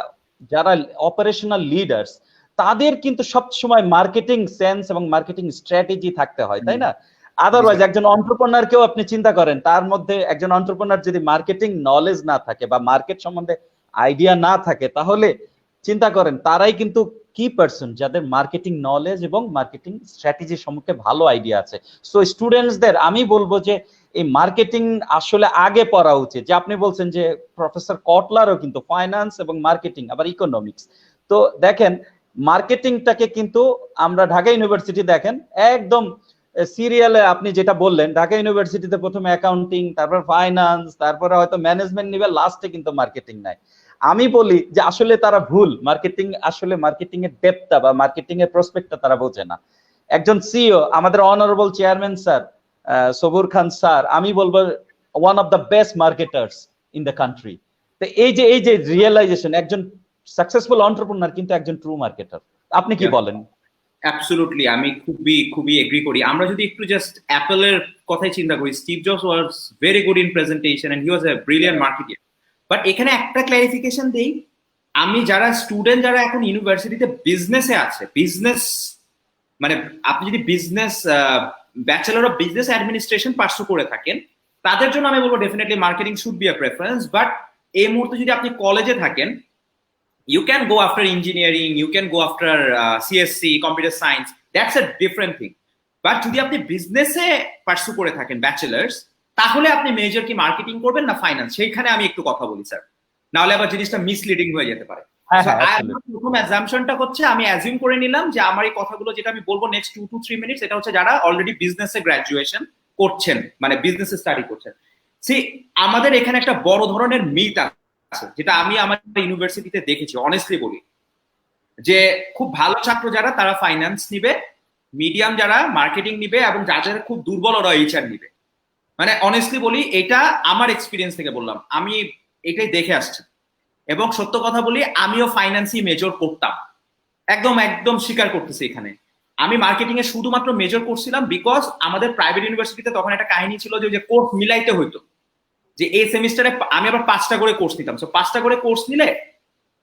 যারা অপারেশনাল লিডার্স, তাদের কিন্তু সবসময় মার্কেটিং সেন্স এবং মার্কেটিং স্ট্র্যাটেজি থাকতে হয়, তাই না? আদারওয়াইজ একজন অন্টারপ্রেনারকেও আপনি চিন্তা করেন, তার মধ্যে একজন অন্টারপ্রেনার যদি মার্কেটিং নলেজ না থাকে বা মার্কেট সম্বন্ধে আইডিয়া না থাকে, তাহলে চিন্তা করেন তারাই কিন্তু কি পারসন যাদের মার্কেটিং নলেজ এবং মার্কেটিং স্ট্র্যাটেজি সম্পর্কে ভালো আইডিয়া আছে। সো স্টুডেন্টসদের আমি বলবো যে এই মার্কেটিং আসলে আগে পড়া উচিত। যে আপনি বলছেন যে প্রফেসর কটলারও কিন্তু ফাইন্যান্স এবং মার্কেটিং আবার ইকোনমিক্স, তো দেখেন মার্কেটিংটাকে কিন্তু আমরা ঢাকা ইউনিভার্সিটি দেখেন একদম সিরিয়ালে, আপনি যেটা বললেন ঢাকা ইউনিভার্সিটিতে প্রথমে অ্যাকাউন্টিং, তারপর ফাইন্যান্স, তারপরে হয়তো ম্যানেজমেন্ট নিবে, লাস্টে কিন্তু মার্কেটিং নাই। আমি বলি যে আসলে তারা ভুল, মার্কেটিং আসলে মার্কেটিং এর ডেপথটা বা মার্কেটিং এর প্রসপেক্টটা তারা বোঝে না। একজন সিইও, আমাদের honourable chairman sir Sabur Khan sir, আমি বলবো one of the best marketers in the country. তো এই যে রিয়েলাইজেশন, একজন সাকসেসফুল এন্টারপ্রেনার কিন্তু একজন ট্রু মার্কেটার। আপনি কি বলেন? অ্যাবসলিউটলি, আমি খুবই এগ্রি করি। আমরা যদি একটু জাস্ট অ্যাপলের কথাই চিন্তা করি, Steve Jobs was very good in presentation and he was a brilliant marketeer. But এখানে একটা ক্লারিফিকেশন দেই, আমি যারা স্টুডেন্ট যারা এখন ইউনিভার্সিটিতে বিজনেসে আছে, বিজনেস মানে আপনি যদি business bachelor of business administration pursue করে থাকেন, তাদের জন্য আমি বলবো definitely marketing should be a preference. But এই মুহূর্তে যদি আপনি কলেজে থাকেন, you can go after engineering, you can go after CSC, computer science, that's a different thing. But যদি আপনি বিজনেসে পার্সু করে থাকেন ব্যাচেলার্স, তাহলে আপনি মেজর কি মার্কেটিং করবেন না ফাইন্যান্স, সেইখানে আমি একটু কথা বলি স্যার, নাহলে আবার জিনিসটা মিসলিডিং হয়ে যেতে পারে। প্রথম অ্যাজাম্পশনটা হচ্ছে আমি অ্যাজিউম করে নিলাম যে আমার এই কথাগুলো যেটা আমি বলবো নেক্সট 2 to 3 মিনিটস, এটা হচ্ছে যারা অলরেডি বিজনেসে গ্রাজুয়েশন করছেন, মানে বিজনেসে স্টাডি করছেন। সি, আমাদের এখানে একটা বড় ধরনের মিথ আছে যেটা আমি আমার ইউনিভার্সিটিতে দেখেছি, অনেস্টলি বলি, যে খুব ভালো ছাত্র যারা তারা ফাইন্যান্স নিবে, মিডিয়াম যারা মার্কেটিং নিবে, এবং যাদের খুব দুর্বল ওরা এইচআর নিবে। মানে অনেস্টলি বলি, এটা আমার এক্সপিরিয়েন্স থেকে বললাম, আমি এটাই দেখে আসছি। এবং সত্য কথা বলি, আমিও ফাইন্যান্সই মেজর করতাম, একদম স্বীকার করতেছি এখানে। আমি মার্কেটিং এ শুধুমাত্র মেজর করছিলাম বিকজ আমাদের প্রাইভেট ইউনিভার্সিটিতে তখন একটা কাহিনী ছিল যে কোর্স মিলাইতে হইতো। যে এই সেমিস্টারে আমি আবার 5টা করে কোর্স নিতাম। সো 5টা করে কোর্স নিলে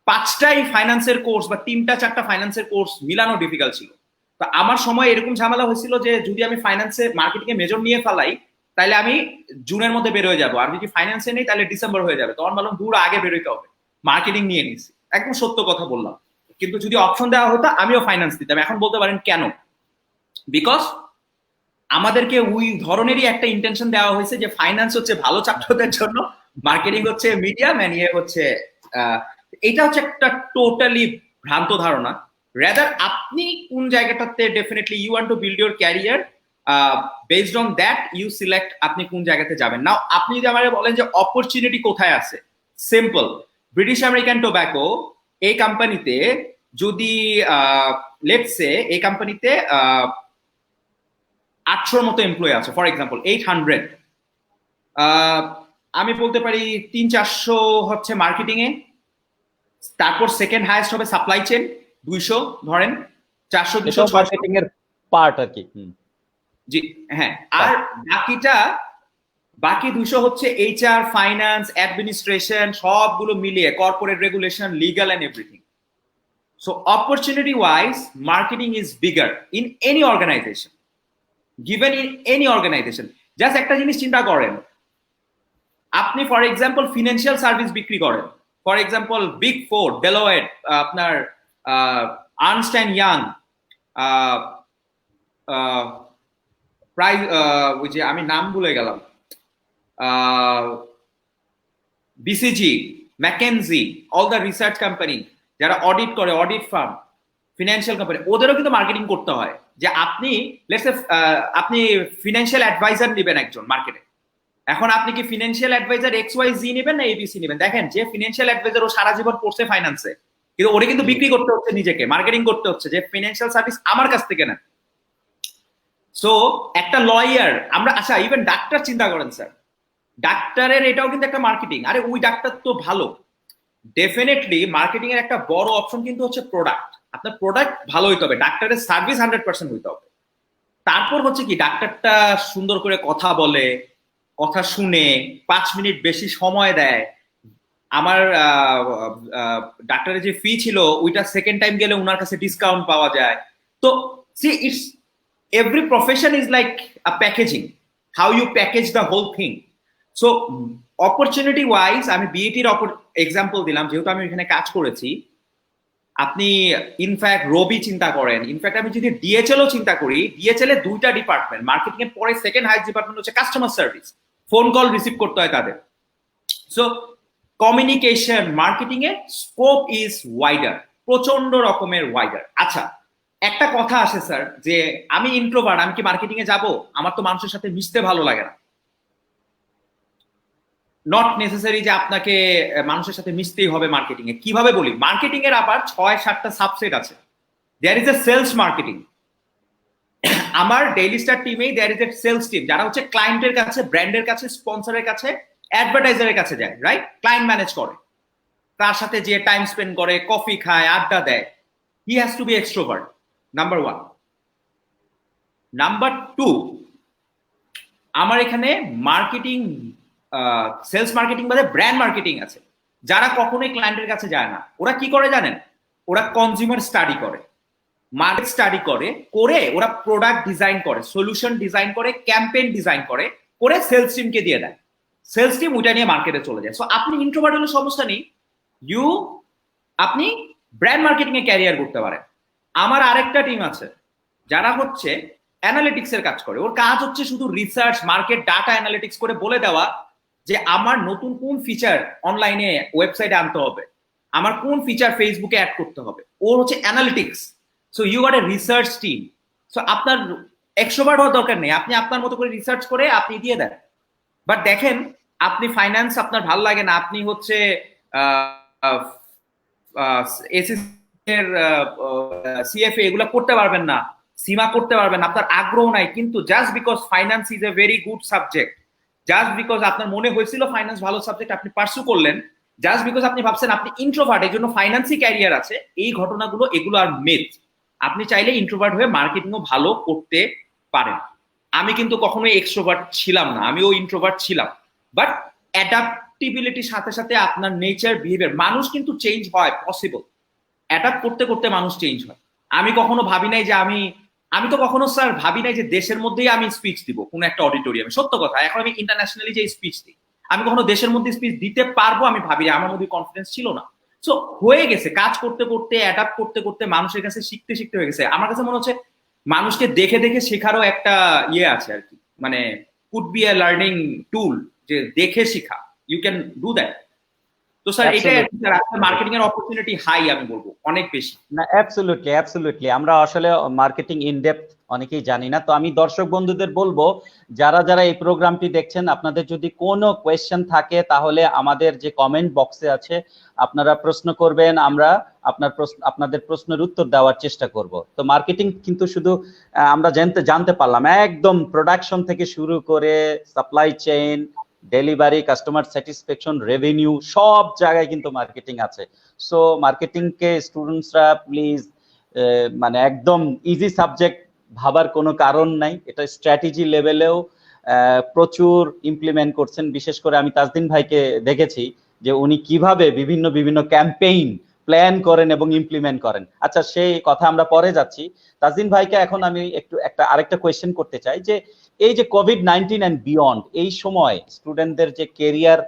5টাই ফাইন্যান্সের কোর্স বা 3টা 4টা ফাইন্যান্সের কোর্স মিলানো ডিফিকাল্ট ছিল। তো আমার সময় এরকম ঝামেলা হয়েছিল যে যদি আমি ফাইন্যান্সে মার্কেটিং এ মেজর নিয়ে ফেলাই তাহলে আমি জুনের মধ্যে বের হয়ে যাবো, আর যদি ফাইন্যান্সে নেই তাহলে ডিসেম্বর হয়ে যাবে। তখন বললাম দূর আগে বেরোইতে হবে, মার্কেটিং নিয়ে নিছি। একদম সত্য কথা বললাম। কিন্তু যদি অপশন দেওয়া হতো আমিও ফাইন্যান্স দিতাম। এখন বলতে পারেন কেন? বিকজ আমাদেরকে ওই ধরনেরই একটা ইন্টেনশন দেওয়া হয়েছে যে ফাইন্যান্স হচ্ছে ভালো ছাত্রদের জন্য, মার্কেটিং হচ্ছে মিডিয়াম, এন্ড ইয়ে হচ্ছে এটা হচ্ছে একটা টোটালি ভ্রান্ত ধারণা। রাদার আপনি কোন জায়গাটাতে definitely you want to build your career, based on that you select আপনি কোন জায়গাতে যাবেন। নাও আপনি যদি আমাকে বলেন যে অপরচুনিটি কোথায় আছে, সিম্পল, ব্রিটিশ আমেরিকান টোব্যাকো এই কোম্পানিতে যদি লেটস সে এই কোম্পানিতে 800 মতো এমপ্লয়ি আছে, ফর এক্সাম্পল 800, আমি বলতে পারি 300-400 হচ্ছে মার্কেটিং এ, তারপর সেকেন্ড হাইয়েস্ট হবে সাপ্লাই চেন 200, ধরেন 400-200 মার্কেটিং এর পার্ট আর কি। জি হ্যাঁ, আর বাকি 200 হচ্ছে এইচআর, ফাইন্যান্স, অ্যাডমিনিস্ট্রেশন, সবগুলো মিলিয়ে corporate regulation, legal and everything. So opportunity wise marketing is bigger in any organisation, given in any organisation. Just একটা জিনিস চিন্তা করেন, আপনি ফর এক্সাম্পল ফিনান্সিয়াল সার্ভিস বিক্রি করেন, ফর এক্সাম্পল বিগ ফোর, ডেলোয়েট, আপনার আর্নস্ট অ্যান্ড ইয়াং, প্রায় ওই যে আমি নাম ভুলে গেলাম, BCG, McKinsey, all the research company যারা অডিট করে, অডিট ফার্ম, ফিনান্সিয়াল কোম্পানি, ওদেরও কিন্তু মার্কেটিং করতে হয়। যে আপনি আপনি ফিনান্সিয়াল অ্যাডভাইজার নেবেন একজন মার্কেটে, এখন আপনি কি ফিনান্সিয়াল অ্যাডভাইজার XYZ নেবেন না ABC নেবেন? দেখেন যে ফিনান্সিয়াল অ্যাডভাইজার ও সারা জীবন পড়ছে ফাইন্যান্সে, কিন্তু ওরে কিন্তু বিক্রি করতে হচ্ছে, নিজেকে মার্কেটিং করতে হচ্ছে যে ফিনান্সিয়াল সার্ভিস আমার কাছ থেকে নেন। সো একটা লয়ার, আমরা আচ্ছা ইভেন ডাক্তার চিন্তা করেন স্যার, ডাক্তারের এটাও কিন্তু একটা মার্কেটিং। আরে ওই ডাক্তার তো ভালো, ডেফিনেটলি মার্কেটিং এর একটা বড় অপশন কিন্তু হচ্ছে প্রোডাক্ট। আপনার প্রোডাক্ট ভালো হইতে হবে, ডাক্তারের সার্ভিস 100% হইতে হবে। তারপর হচ্ছে কি ডাক্তারটা সুন্দর করে কথা বলে, কথা শুনে, 5 মিনিট বেশি সময় দেয়। আমার ডাক্তারের যে ফি ছিল ওইটা সেকেন্ড টাইম গেলে ওনার কাছে ডিসকাউন্ট পাওয়া যায়। তো see it's every profession is like a packaging, how you package the whole thing. So opportunity wise আমি বিএটির এক্সাম্পল দিলাম যেহেতু আমি এখানে কাজ করেছি। আপনি ইনফ্যাক্ট রবি চিন্তা করেন, ইনফ্যাক্ট আমি যদি ডিএচএল ও চিন্তা করি, ডিএচএল এর 2টা ডিপার্টমেন্ট, মার্কেটিং এর পরে সেকেন্ড হাইয়েস্ট ডিপার্টমেন্ট হচ্ছে customer service, phone call receive করতে হয় তাদের। So communication marketing A scope is wider, প্রচন্ড রকমের ওয়াইডার। আচ্ছা একটা কথা আসে স্যার যে আমি ইন্ট্রোভার্ট, আমি কি মার্কেটিং এ যাব? আমার তো মানুষের সাথে মিশতে ভালো লাগে না। নট নেসেসারি যে আপনাকে মানুষের সাথে মিশতেই হবে মার্কেটিং এ। কিভাবে বলি, মার্কেটিং এর আবার 6-7টা সাবসেট আছে। There is a sales marketing. আমার ডেইলি স্টার টিমেই there is a sales team, যারা হচ্ছে ক্লায়েন্টের কাছে, ব্র্যান্ডের কাছে, স্পন্সরের কাছে, অ্যাডভার্টাইজারের কাছে যায়, রাইট? ক্লায়েন্ট ম্যানেজ করে, তার সাথে যে টাইম স্পেন্ড করে, কফি খায়, আড্ডা দেয়। He has to be extrovert, number 1। Number 2, আমার এখানে মার্কেটিং, সেলস মার্কেটিং বাদে ব্র্যান্ড মার্কেটিং আছে, যারা কখনোই ক্লায়েন্টের কাছে যায় না। ওরা কি করে জানেন? ওরা কনজিউমার স্টাডি করে, মার্কেট স্টাডি করে, ওরা প্রোডাক্ট ডিজাইন করে, সলিউশন ডিজাইন করে, ক্যাম্পেইন ডিজাইন করে সেলস টিমকে দিয়ে দেয়। সেলস টিম ওইটা নিয়ে মার্কেটে চলে যায়। সো আপনি ইন্ট্রোভার্ট হলে সমস্যা নেই, আপনি ব্র্যান্ড মার্কেটিং এ ক্যারিয়ার করতে পারেন। আমার আরেকটা টিম আছে যারা হচ্ছে অ্যানালিটিক্স এর কাজ করে। ওর কাজ হচ্ছে শুধু রিসার্চ, মার্কেট ডাটা অ্যানালিটিক্স করে বলে দেওয়া যে আমার নতুন কোন ফিচার অনলাইনে ওয়েবসাইটে আনতে হবে, আমার কোন ফিচার ফেসবুকে অ্যাড করতে হবে। ওর হচ্ছে analytics. So you got a research team. So আপনার এক্সট্রোভার্ট হওয়ার দরকার নেই, আপনি আপনার মতো করে রিসার্চ করে আপনি দিয়ে দেন। বাট দেখেন আপনি ফাইন্যান্স আপনার ভালো লাগে না, আপনি হচ্ছে সিএফএ এগুলো করতে পারবেন না, সীমা করতে পারবেন, আপনার আগ্রহ নাই, কিন্তু just because finance is a very good subject, just because আপনার মনে হয়েছিল ফাইন্যান্স ভালো সাবজেক্ট, আপনি পার্সু করলেন, জাস্ট বিকজ আপনি ভাবছেন আপনি ইন্ট্রোভার্ট এই জন্য ফাইন্যান্সই ক্যারিয়ার আছে, এই ঘটনাগুলো এগুলো আর মিথ। আপনি চাইলে ইন্ট্রোভার্ট হয়ে মার্কেটিংও ভালো করতে পারেন। আমি কিন্তু কখনোই এক্সট্রোভার্ট ছিলাম না, আমিও ইন্ট্রোভার্ট ছিলাম। বাট অ্যাডাপ্টিবিলিটির সাথে সাথে আপনার নেচার বিহেভিয়ার, মানুষ কিন্তু চেঞ্জ হয়, পসিবল। অ্যাডাপ্ট করতে করতে মানুষ চেঞ্জ হয়। আমি কখনো ভাবি নাই যে আমি তো কখনো স্যার ভাবি নাই যে দেশের মধ্যেই আমি স্পিচ দিব কোনো একটা অডিটোরিয়ামে, সত্য কথা। এখন আমি ইন্টারন্যাশনালি যে স্পিচ দিই, আমি কখনো দেশের মধ্যে স্পিচ দিতে পারবো আমি ভাবি না, আমার মধ্যে কনফিডেন্স ছিল না। সো হয়ে গেছে, কাজ করতে করতে অ্যাডাপ্ট করতে করতে মানুষের কাছে শিখতে শিখতে হয়ে গেছে। আমার কাছে মনে হচ্ছে মানুষকে দেখে দেখে শেখারও একটা ইয়ে আছে আর কি, মানে কুড বি এ লার্নিং টুল, যে দেখে শিখা, ইউ ক্যান ডু দ্যাট। তো স্যার এটাই মার্কেটিং এর অপরচুনিটি হাই, আমি বলবো অনেক বেশি। না, অ্যাবসলিউটলি অ্যাবসলিউটলি, আমরা আসলে মার্কেটিং ইন ডেপথ অনেকেই জানি না। তো আমি দর্শক বন্ধুদের বলবো, যারা যারা এই প্রোগ্রামটি দেখছেন, আপনাদের যদি কোনো কোয়েশ্চেন থাকে তাহলে আমাদের যে কমেন্ট বক্সে আছে আপনারা প্রশ্ন করবেন, আমরা আপনাদের প্রশ্নের উত্তর দেওয়ার চেষ্টা করব। তো মার্কেটিং কিন্তু শুধু আমরা জানতে পারলাম একদম প্রোডাকশন থেকে শুরু করে supply chain, delivery, customer satisfaction, revenue, সব জায়গায় কিন্তু মার্কেটিং আছে। সো মার্কেটিং কে স্টুডেন্টসরা প্লিজ মানে একদম ইজি সাবজেক্ট ভাবার কোনো কারণ নাই। এটা স্ট্র্যাটেজি লেভেলেও প্রচুর ইমপ্লিমেন্ট করছেন। বিশেষ করে আমি তাজদিন ভাইকে দেখেছি যে উনি কিভাবে বিভিন্ন বিভিন্ন ক্যাম্পেইন প্ল্যান করেন এবং ইমপ্লিমেন্ট করেন। আচ্ছা, সেই কথা আমরা পরে যাচ্ছি। তাজদিন ভাইকে এখন আমি আরেকটা কোয়েশ্চেন করতে চাই যে এই যে কোভিড-19 এন্ড বিয়ন্ড, এই সময় স্টুডেন্টদের যে কেরিয়ার,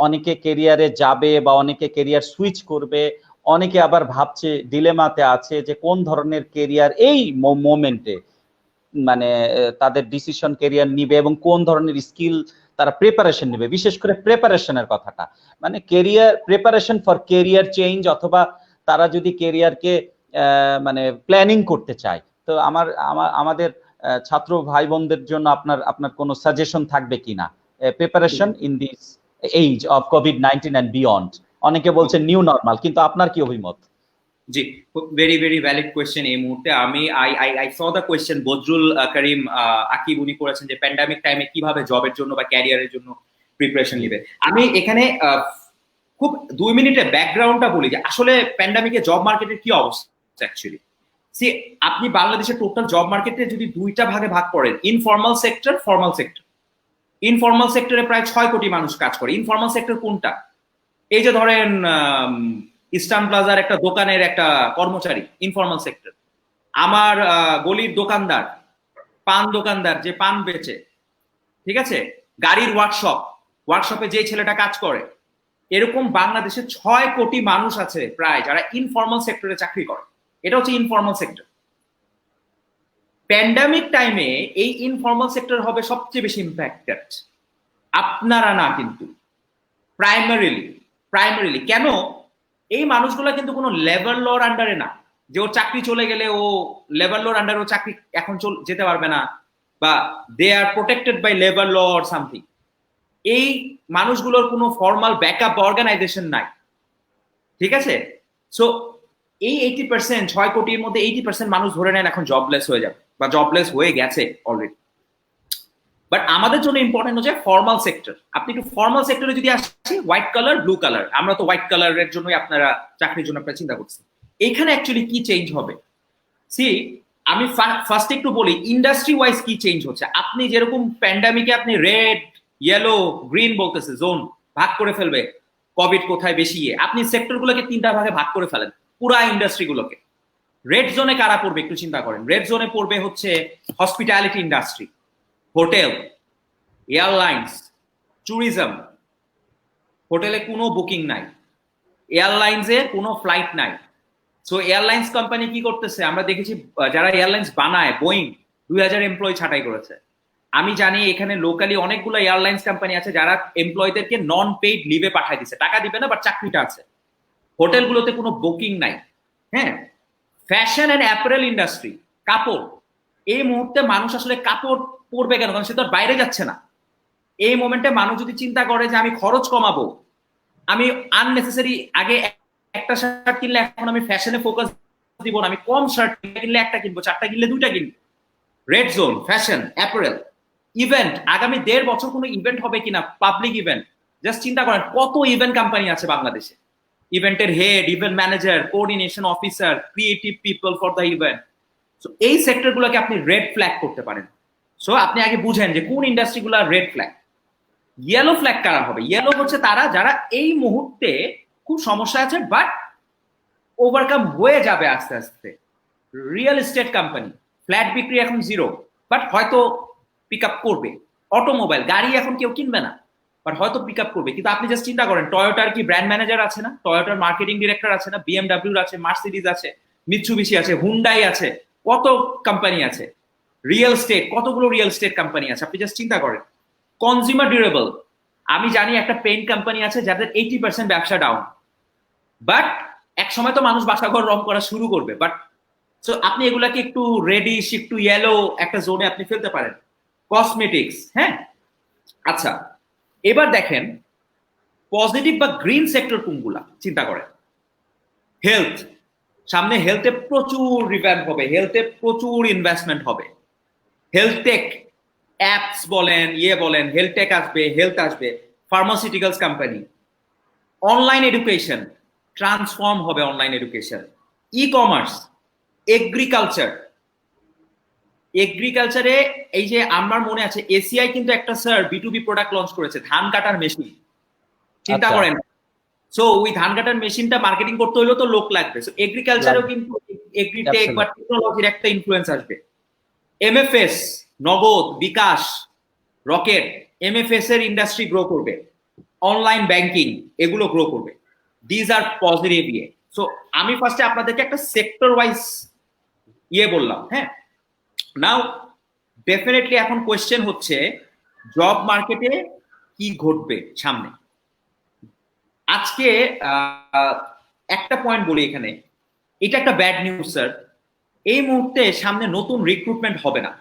অনেকে কেরিয়ারে যাবে বা অনেকে কেরিয়ার সুইচ করবে, অনেকে আবার ভাবছে, ডিলেমাতে আছে যে কোন ধরনের কেরিয়ার এই মোমেন্টে মানে তাদের ডিসিশন কেরিয়ার নিবে এবং কোন ধরনের স্কিল তারা প্রিপারেশন নেবে। বিশেষ করে প্রিপারেশনের কথাটা, মানে career preparation for career change, অথবা তারা যদি কেরিয়ারকে মানে প্ল্যানিং করতে চায়। তো আমাদের ছাত্র ভাই বোনদের জন্য আপনার কোনো সাজেশন থাকবে কিনা preparation in this age of কোভিড-19 এন্ড বিয়ন্ড? অনেকে বলছে নিউ নরমাল, কিন্তু আপনার কি অভিমত? জি, ভেরি ভেরি ভ্যালিড কোয়েশ্চেন। এই মুহূর্তে আমি I saw the question Bajrul Karim Akib উনি করেছেন যে প্যান্ডামিক টাইমে কিভাবে জবের জন্য বা ক্যারিয়ারের জন্য প্রিপারেশন নেবে। আমি এখানে খুব 2 মিনিটে ব্যাকগ্রাউন্ডটা বলি যে আসলে প্যান্ডামিকে জব মার্কেটের কি অবস্থা অ্যাকচুয়ালি। সি, আপনি বাংলাদেশের টোটাল জব মার্কেটে যদি দুইটা ভাগে ভাগ করেন, informal sector, formal sector. Informal সেক্টরে প্রায় 6 কোটি মানুষ কাজ করে। ইনফর্মাল সেক্টর কোনটা? এই যে ধরেন ইস্টার্ন প্লাজার একটা দোকানের একটা কর্মচারী, ইনফর্মাল সেক্টর। আমার গলির দোকানদার, পান দোকানদার যে পান বেচে, ঠিক আছে, গাড়ির ওয়ার্কশপে যে ছেলেটা কাজ করে, এরকম বাংলাদেশে 6 কোটি মানুষ আছে প্রায় যারা ইনফর্মাল সেক্টরে চাকরি করে। এটা হচ্ছে ইনফর্মাল সেক্টর। প্যান্ডামিক টাইমে এই ইনফর্মাল সেক্টর হবে সবচেয়ে বেশি ইম্প্যাক্টেড, আপনারা না। কিন্তু প্রাইমারিলি কেন? এই মানুষগুলো কিন্তু কোনো লেবার লর আন্ডারে না, যে ওর চাকরি চলে গেলে ও লেবার লর আন্ডারে ও চাকরি এখন যেতে পারবে না, বা they are protected by labour law or something. এই মানুষগুলোর কোনো ফর্মাল ব্যাকআপ অর্গানাইজেশন নাই, ঠিক আছে? সো এই 80%, 6 কোটির মধ্যে 80% মানুষ ধরে নেন এখন জবলেস হয়ে যাবে বা জবলেস হয়ে গেছে অলরেডি। বাট আমাদের জন্য ইম্পর্টেন্ট হচ্ছে ফর্মাল সেক্টর। আপনি একটু ফর্মাল সেক্টরে যদি আসি, হোয়াইট কালার, ব্লু কালার, আমরা তো হোয়াইট কালারের জন্যই আপনারা চাকরির জন্য আপনারা চিন্তা করছেন। এইখানে অ্যাকচুয়ালি কি চেঞ্জ হবে? সি, আমি ফার্স্ট একটু বলি ইন্ডাস্ট্রি ওয়াইজ কি চেঞ্জ হচ্ছে। আপনি যেরকম প্যান্ডামিকে আপনি রেড, ইয়েলো, গ্রিন বলতেছে, জোন ভাগ করে ফেলবে, কোভিড কোথায় বেশি, আপনি সেক্টরগুলোকে 3টা ভাগে ভাগ করে ফেলেন, পুরা ইন্ডাস্ট্রিগুলোকে। রেড জোনে কারা পড়বে একটু চিন্তা করেন। রেড জোনে পড়বে হচ্ছে hospitality industry, hotel, airlines, tourism. হোটেলে কোনো বুকিং নাই, এয়ারলাইন্সে কোনো ফ্লাইট নাই। সো এয়ারলাইন্স কোম্পানি কি করতেছে, আমরা দেখেছি যারা এয়ারলাইন্স বানায়, বোয়িং 2000 এমপ্লয়ি ছাঁটাই করেছে। আমি জানি এখানে লোকালি অনেকগুলো এয়ারলাইন্স কোম্পানি আছে যারা এমপ্লয়ীদেরকে নন পেইড লিভে পাঠাই দিচ্ছে, টাকা দিবে না বাট চাকরিটা আছে। হোটেলগুলোতে কোনো বুকিং নাই। হ্যাঁ, ফ্যাশন এন্ড অ্যাপারেল ইন্ডাস্ট্রি, কাপড়, এই মুহূর্তে মানুষ আসলে কাপড় পরবে কেন? কারণ সে তো বাইরে যাচ্ছে না। এই মোমেন্টে মানুষ যদি চিন্তা করে যে আমি খরচ কমাবো, আমি আননেসেসারি আগে একটা শার্ট কিনলে এখন আমি ফ্যাশনে ফোকাস দিব না, আমি কম শার্ট কিনলে একটা কিনবো, 4টা কিনলে 2টা কিনবো। Red zone, fashion, apparel, event, আগামী 1.5 বছর কোনো ইভেন্ট হবে কিনা, পাবলিক ইভেন্ট। জাস্ট চিন্তা করেন কত ইভেন্ট কোম্পানি আছে বাংলাদেশে। ইভেন্টের head, event manager, coordination officer, creative people for the event. So এই সেক্টরগুলোকে আপনি রেড ফ্ল্যাগ করতে পারেন। সো আপনি আগে বুঝেন যে কোন ইন্ডাস্ট্রিগুলো রেড ফ্ল্যাগ। ইয়েলো ফ্ল্যাগ কারা হবে? ইয়েলো হচ্ছে তারা যারা এই মুহূর্তে খুব সমস্যা আছে বাট ওভারকাম হয়ে যাবে আস্তে আস্তে। রিয়েল এস্টেট কোম্পানি, ফ্ল্যাট বিক্রি এখন জিরো, বাট হয়তো পিক আপ করবে। অটোমোবাইল, গাড়ি এখন কেউ কিনবে না, বাট হয়তো পিক আপ করবে। কিন্তু আপনি জাস্ট চিন্তা করেন, টয়োটার কি ব্র্যান্ড ম্যানেজার আছে না, টয়োটার মার্কেটিং ডিরেক্টর আছে না, বিএমডাব্লিউর আছে, মার্সিডিজ আছে, মিৎসুবিশি আছে, হুন্ডাই আছে, কত কোম্পানি আছে। রিয়েল স্টেট, কতগুলো রিয়েল স্টেট কোম্পানি আছে, আপনি জাস্ট চিন্তা করেন। কনজিউমার ডিউরেবল, আমি জানি একটা পেইন্ট কোম্পানি আছে যাদের 80% ব্যবসা ডাউন, বাট এক সময় তো মানুষ বাসাঘর রং করা শুরু করবে। বাট সো আপনি এগুলাকে একটু রেডিশ, একটু ইয়েলো একটা জোনে আপনি ফেলতে পারেন। কসমেটিক্স, হ্যাঁ। আচ্ছা, এবার দেখেন পজিটিভ বা গ্রিন সেক্টর কোনগুলা, চিন্তা করেন। হেলথ, সামনে হেলথে প্রচুর রিভ্যাম্প হবে, হেলথে প্রচুর ইনভেস্টমেন্ট হবে। হেলথ টেক অ্যাপস বলেন, বলেন, হেলথ টেক আসবে, হেলথ আসবে। Pharmaceuticals company, online education, transform হবে online education. E commerce, agriculture, এগ্রিকালচারে এই যে আমার মনে আছে এসিআই কিন্তু একটা স্যার বিটুবি প্রোডাক্ট লঞ্চ করেছে, ধান কাটার মেশিন। চিন্তা আচ্ছা, করেন, সো ওই ধান কাটার মেশিনটা মার্কেটিং করতে হলেও তো লোক লাগবে। সো এগ্রিকালচারেও কিন্তু এগ্রিটেক বা টেকনোলজির একটা ইনফ্লুয়েন্স আসবে। এমএফএস, নগদ, বিকাশ, রকেট, এমএফএস এর ইন্ডাস্ট্রি গ্রো করবে। অনলাইন ব্যাংকিং, এগুলো গ্রো করবে। দিজ আর পজিটিভ ইয়ে। সো আমি ফার্স্টে আপনাদেরকে একটা সেক্টর ওয়াইজ বললাম, হ্যাঁ। নাও ডেফিনেটলি এখন কোয়েশ্চেন হচ্ছে জব মার্কেটে কি ঘটবে সামনে। আজকে একটা পয়েন্ট বলি এখানে, এটা একটা ব্যাড নিউজ স্যার। এই মুহূর্তে সামনে নতুন রিক্রুটমেন্ট হবে না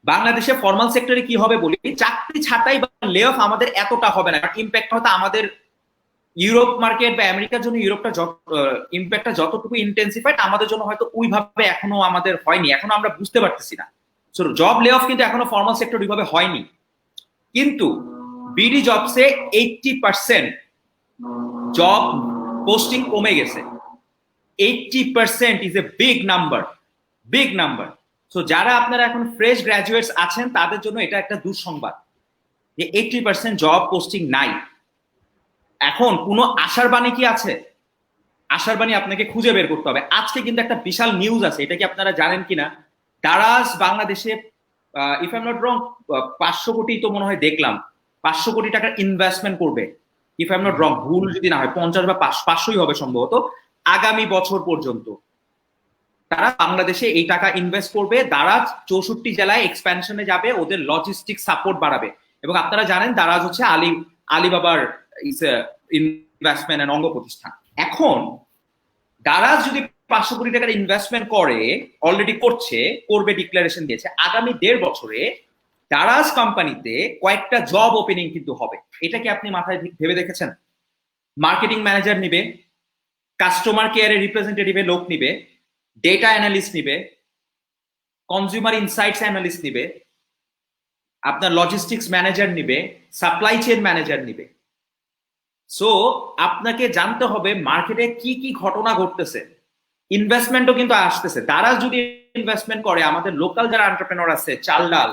বাংলাদেশে। ফর্মাল সেক্টরে কি হবে বলি, চাকরি ছাঁটাই বা লে অফ আমাদের এতটা হবে না, ইম্প্যাক্ট হয়তো আমাদের ইউরোপ মার্কেট বা আমেরিকার জন্য ইউরোপটা ইম্প্যাক্টটা যতটুকু ইন্টেন্সিফাইড, আমাদের জন্য হয়তো ওইভাবে এখনো আমাদের হয়নি, এখনো আমরা বুঝতে পারতেছি না। জব লে অফ কিন্তু এখনো ফর্মাল সেক্টর ওইভাবে হয়নি। কিন্তু বিডি জবসে 80% জব পোস্টিং কমে গেছে। 80% is a big number, big number. So যারা আপনারা এখন ফ্রেশ গ্রাজুয়েটস আছেন তাদের জন্য এটা একটা দুঃসংবাদ যে 80% জব পোস্টিং নাই। এখন কোনো আশার বাণী কি আছে? আশার বাণী আপনাকে খুঁজে বের করতে হবে। আজকে কিন্তু একটা বিশাল নিউজ আছে, এটা কি আপনারা জানেন কিনা? দারাজ বাংলাদেশে if I am not wrong 500 কোটি তো মনে হয় দেখলাম, 500 কোটি টাকার ইনভেস্টমেন্ট করবে। If I am not wrong, ভুল যদি না হয় 50 বা 500ই হবে সম্ভবত, আগামী বছর পর্যন্ত তারা বাংলাদেশে এই টাকা ইনভেস্ট করবে। দারাজ 64 জেলায় এক্সপ্যানশনে যাবে, ওদের লজিস্টিক সাপোর্ট বাড়াবে। এবং আপনারা জানেন দারাজ হচ্ছে আলিবাবার ইনভেস্টমেন্ট এন্ড অঙ্গ প্রতিষ্ঠান। এখন দারাজ যদি 500 কোটি টাকার ইনভেস্টমেন্ট করে, অলরেডি করবে, ডিক্লারেশন দিয়েছে, আগামী 1.5 বছরে দারাজ কোম্পানিতে কয়েকটা জব ওপেনিং কিন্তু হবে। এটা কি আপনি মাথায় ভেবে দেখেছেন? মার্কেটিং ম্যানেজার নিবে, কাস্টমার কেয়ারের রিপ্রেজেন্টেটিভে লোক নিবে, ডেটা অ্যানালিস্ট নিবে, কনজিউমার ইনসাইটস অ্যানালিস্ট নিবে, আপনার লজিস্টিক্স ম্যানেজার নিবে, সাপ্লাই চেইন ম্যানেজার নিবে। সো আপনাকে জানতে হবে মার্কেটে কি কি ঘটনা ঘটতেছে। ইনভেস্টমেন্টও কিন্তু আসতেছে। তারা যদি ইনভেস্টমেন্ট করে, আমাদের লোকাল যারা এন্টারপ্রেনার আছে, চাল ডাল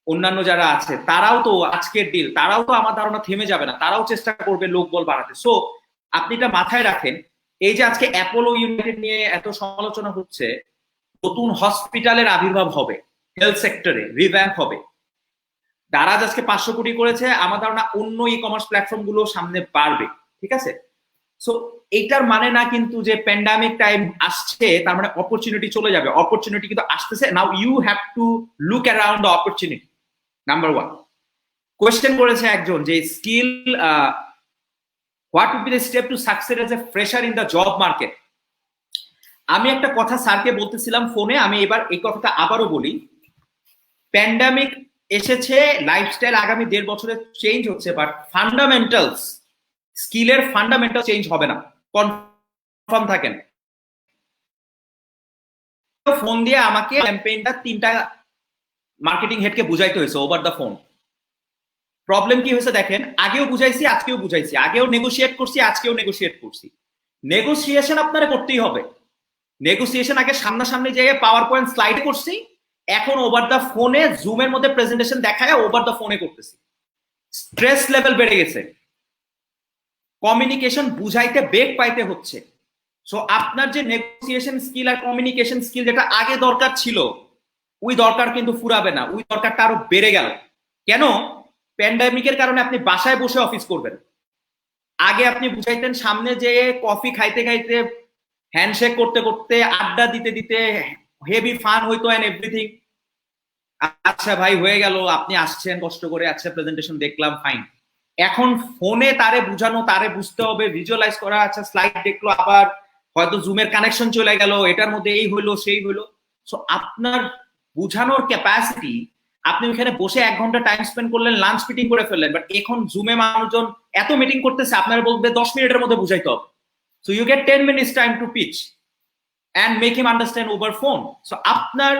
অন্যান্য যারা আছে, তারাও তো আজকের ডিল, তারাও তো আমার ধারণা থেমে যাবে না, তারাও চেষ্টা করবে লোক বল বাড়াতে। সো আপনি এটা মাথায় রাখেন। এই যে আজকে অ্যাপোলো ইউনাইটেড নিয়ে এত সমালোচনা হচ্ছে, নতুন হসপিটালের আবির্ভাব হবে, হেলথ সেক্টরে রিভ্যাম্প হবে। দারাজ আজকে 500 কোটি করেছে, আমার ধারণা অন্য ই কমার্স প্ল্যাটফর্ম গুলো সামনে বাড়বে, ঠিক আছে? সো এইটার মানে না কিন্তু যে প্যান্ডামিক টাইম আসছে তার মানে অপরচুনিটি চলে যাবে। অপরচুনিটি কিন্তু আসতেছে। Now you have to look around the opportunity. Number 1 question করেছে একজন যে skill what would be the step to success as a fresher in the job market. আমি একটা কথা স্যারকে বলতেছিলাম ফোনে, আমি এবার এই কথাটা আবারও বলি। প্যান্ডামিক এসেছে, লাইফস্টাইল আগামী 1.5 বছরে চেঞ্জ হচ্ছে, বাট ফান্ডামেন্টালস, স্কিলের ফান্ডামেন্টাল চেঞ্জ হবে না, কনফার্ম থাকেন। ফোন দিয়ে আমাকে ক্যাম্পেইনটা 3টা মার্কেটিং হেডকে বুঝাইতে হয়েছে ওভার দ্য ফোন। প্রবলেম কি হয়েছে দেখেন, আগেও বুঝাইছি, আজকেও বুঝাইছি, আগেও নেগোশিয়েট করছি, আজকেও নেগোশিয়েট করছি। নেগোসিয়েশন আপনারা করতেই হবে। নেগোসিয়েশন আগে সামনাসামনি যেয়ে পাওয়ার পয়েন্ট স্লাইড করছি, এখন ওভার দ্য ফোনে জুমের মধ্যে প্রেজেন্টেশন দেখায় ওভার দ্য ফোনে করতেছি। স্ট্রেস লেভেল বেড়ে গেছে, কমিউনিকেশন বুঝাইতে বেগ পাইতে হচ্ছে। সো আপনার যে নেগোসিয়েশন স্কিল আর কমিউনিকেশন স্কিল যেটা আগে দরকার ছিল, ওই দরকার কিন্তু ফুরাবে না, ওই দরকারটা আরো বেড়ে গেল। কেন? প্যান্ডামিকের কারণে আপনি বাসায় বসে অফিস করবেন। আগে আপনি বুঝাইতেন সামনে যে কফি খাইতে খাইতে, হ্যান্ডশেক করতে করতে, আড্ডা দিতে দিতে, হেভি ফান হইতো এন্ড এভরিথিং। আচ্ছা ভাই হয়ে গেল, আপনি আসছেন কষ্ট করে, আচ্ছা প্রেজেন্টেশন দেখলাম, ফাইন। এখন ফোনে তারে বুঝানো, তারে বুঝতে হবে, ভিজুয়ালাইজ করা, আচ্ছা স্লাইড দেখলো, আবার হয়তো জুমের কানেকশন চলে গেল, এটার মধ্যে এই হইলো সেই হইলো। সো আপনার বুঝানোর ক্যাপাসিটি, আপনি ওখানে বসে 1 ঘন্টা টাইম স্পেন্ড করলেন, লাঞ্চ মিটিং করে ফেললেন, বাট এখন জুমে মানুষজন এত মিটিং করতেছে, আপনারা বলবে 10 মিনিটের মধ্যে বুঝাইতে হবে। So you get 10 minutes time to pitch and make him understand over phone. So আপনার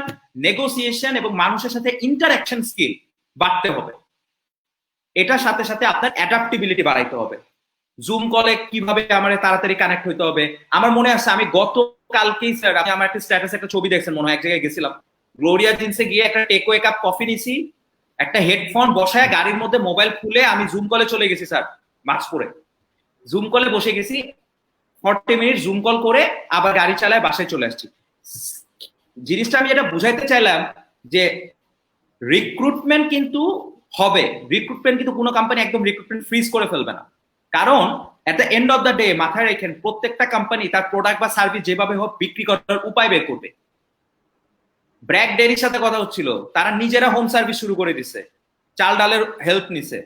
নেগোসিয়েশন এবং মানুষের সাথে ইন্টারঅ্যাকশন স্কিল বাড়তে হবে। এটার সাথে সাথে আপনার অ্যাডাপ্টিবিলিটি বাড়াইতে হবে। জুম কলে কিভাবে আমার তাড়াতাড়ি কানেক্ট হইতে হবে। আমার মনে আছে আমি গতকালকেই স্যার, আমি আমার একটা স্ট্যাটাস একটা ছবি দেখছেন মনে হয়, এক জায়গায় গেছিলাম, গ্লোরিয়া জিন্সে গিয়ে একটা টেকওয়ে কাপ কফি নিছি, একটা হেডফোন বসায় গাড়ির মধ্যে মোবাইল খুলে আমি জুম কলে চলে গেছি স্যার, মাস্ক পরে জুম কলে বসে গেছি, 40 মিনিট জুম কল করে আবার গাড়ি চালায় বাসায় চলে আসছি। জিনিসটা আমি যেটা বুঝাইতে চাইলাম যে রিক্রুটমেন্ট কিন্তু হবে, রিক্রুটমেন্ট কিন্তু কোনো কোম্পানি একদম রিক্রুটমেন্ট ফ্রিজ করে ফেলবে না। কারণ at the end of the day মাথায় রাখেন, প্রত্যেকটা কোম্পানি তার প্রোডাক্ট বা সার্ভিস যেভাবে হোক বিক্রি করার উপায় বের করবে। ব্র্যাক ডেরির সাথে কথা হচ্ছিল, তারা নিজেরা হোম সার্ভিস শুরু করে দিছে, চাল ডালের হেল্প নিছে।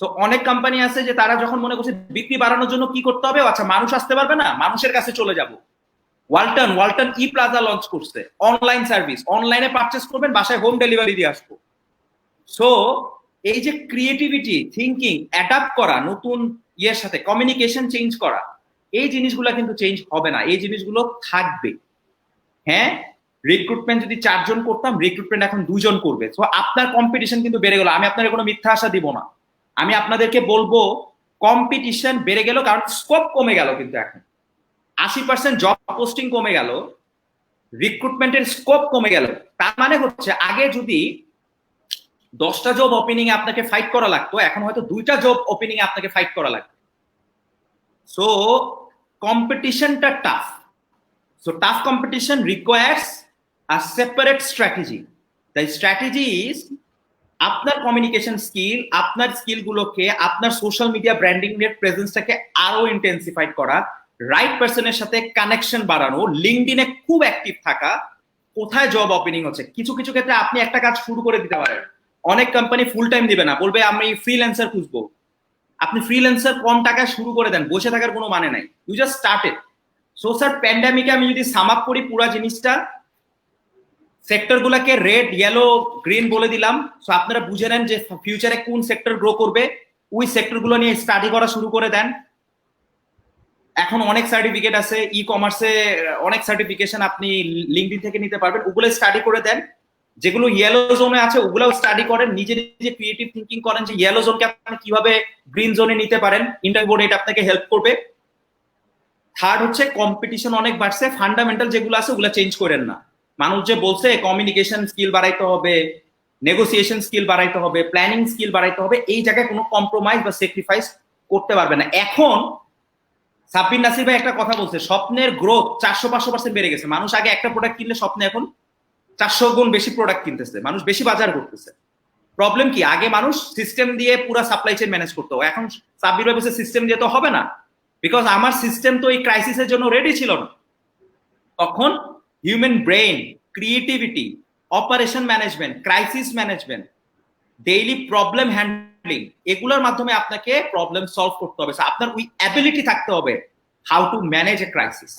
তো অনেক কোম্পানি আছে যে তারা যখন মনে করছে বিক্রি বাড়ানোর জন্য কি করতে হবে, আচ্ছা মানুষ আসতে পারবে না, মানুষের কাছে চলে যাব। ওয়ালটন ই প্লাজা লঞ্চ করছে, অনলাইন সার্ভিস, অনলাইনে পারচেস করবেন, বাসায় হোম ডেলিভারি দিয়ে আসবো। সো এই যে ক্রিয়েটিভিটি, থিঙ্কিং, অ্যাডাপ্ট করা, নতুন ইয়ের সাথে কমিউনিকেশন চেঞ্জ করা, এই জিনিসগুলো কিন্তু চেঞ্জ হবে না, এই জিনিসগুলো থাকবে। হ্যাঁ, রিক্রুটমেন্ট যদি 4 জন করতাম, রিক্রুটমেন্ট এখন 2 জন করবে। তো আপনার কম্পিটিশন কিন্তু বেড়ে গেল। আমি আপনাদের কোনো মিথ্যা আশা দিব না, আমি আপনাদেরকে বলবো কম্পিটিশন বেড়ে গেল, কারণ স্কোপ কমে গেল। কিন্তু এখন 80% জব পোস্টিং কমে গেল, রিক্রুটমেন্টের স্কোপ কমে গেল। তার মানে হচ্ছে আগে যদি 10টা জব ওপেনিং এ আপনাকে ফাইট করা লাগতো, এখন হয়তো 2টা জব ওপেনিং এ আপনাকে ফাইট করা লাগবে। সো কম্পিটিশনটা tough. So tough competition requires a separate strategy. The strategy is আপনার কমিউনিকেশন স্কিল, আপনার স্কিলগুলোকে, আপনার সোশ্যাল মিডিয়া ব্র্যান্ডিং এর প্রেজেন্সটাকে আরো ইন্টেন্সিফাইড করা, রাইট পারসনের সাথে কানেকশন বাড়ানো, লিঙ্কডইনে খুব অ্যাক্টিভ থাকা, কোথায় জব ওপেনিং হচ্ছে। কিছু কিছু ক্ষেত্রে আপনি একটা কাজ শুরু করে দিতে পারেন, অনেক কোম্পানি ফুল টাইম দিবে না, বলবে আমি ফ্রিল্যান্সার খুঁজবো। আপনি ফ্রিল্যান্সার কম টাকায় শুরু করে দেন, বসে থাকার কোনো মানে নাই, you just started. So sir প্যান্ডামিকে আমি যদি সাম আপ করি পুরো জিনিসটা, সেক্টর গুলাকে রেড, ইয়েলো, গ্রিন বলে দিলাম। সো আপনারা বুঝে নেন যে ফিউচারে কোন সেক্টর গ্রো করবে, ওই সেক্টর গুলো নিয়ে স্টাডি করা শুরু করে দেন। এখন অনেক সার্টিফিকেট আছে, ই কমার্সে অনেক সার্টিফিকেশন আপনি লিঙ্কডইন থেকে নিতে পারবেন, ওগুলো স্টাডি করে দেন। যেগুলো ইয়েলো জোনে আছে ওগুলাও স্টাডি করেন, নিজে নিজে ক্রিয়েটিভ থিঙ্কিং করেন যে ইয়েলো জোনকে আপনি কিভাবে গ্রিন জোনে নিতে পারেন, ইন্টারভিউ বোর্ড এটা আপনাকে হেল্প করবে। থার্ড হচ্ছে কম্পিটিশন অনেক বাড়ছে, ফান্ডামেন্টাল যেগুলো আছে ওগুলো চেঞ্জ করেন না। মানুষ যে বলছে কমিউনিকেশন স্কিল বাড়াইতে হবে, নেগোসিয়েশন স্কিল বাড়াইতে হবে, প্ল্যানিং স্কিল বাড়াইতে হবে, এই জায়গায় কোনো কম্প্রোমাইজ বা স্যাক্রিফাইস করতে পারবে না। এখন সাব্বির নাসির ভাই একটা কথা বলছে, স্বপ্নের গ্রোথ 400-500% বেড়ে গেছে। মানুষ আগে একটা প্রোডাক্ট কিনলে স্বপ্নে এখন 400 গুণ বেশি প্রোডাক্ট কিনতেছে, মানুষ বেশি বাজার করতেছে। প্রবলেম কি, আগে মানুষ সিস্টেম দিয়ে পুরো সাপ্লাই চেইন ম্যানেজ করতো, এখন সাব্বির ভাই বলছে সিস্টেম দিয়ে তো হবে না, বিকজ আমার সিস্টেম তো এই ক্রাইসিসের জন্য রেডি ছিল না। তখন human brain, creativity, operation management, crisis management, daily problem handling, এগুলোর মাধ্যমে আপনাকে প্রবলেম সলভ করতে হবে। আপনার ওই অ্যাবিলিটি থাকতে হবে how to manage A crisis.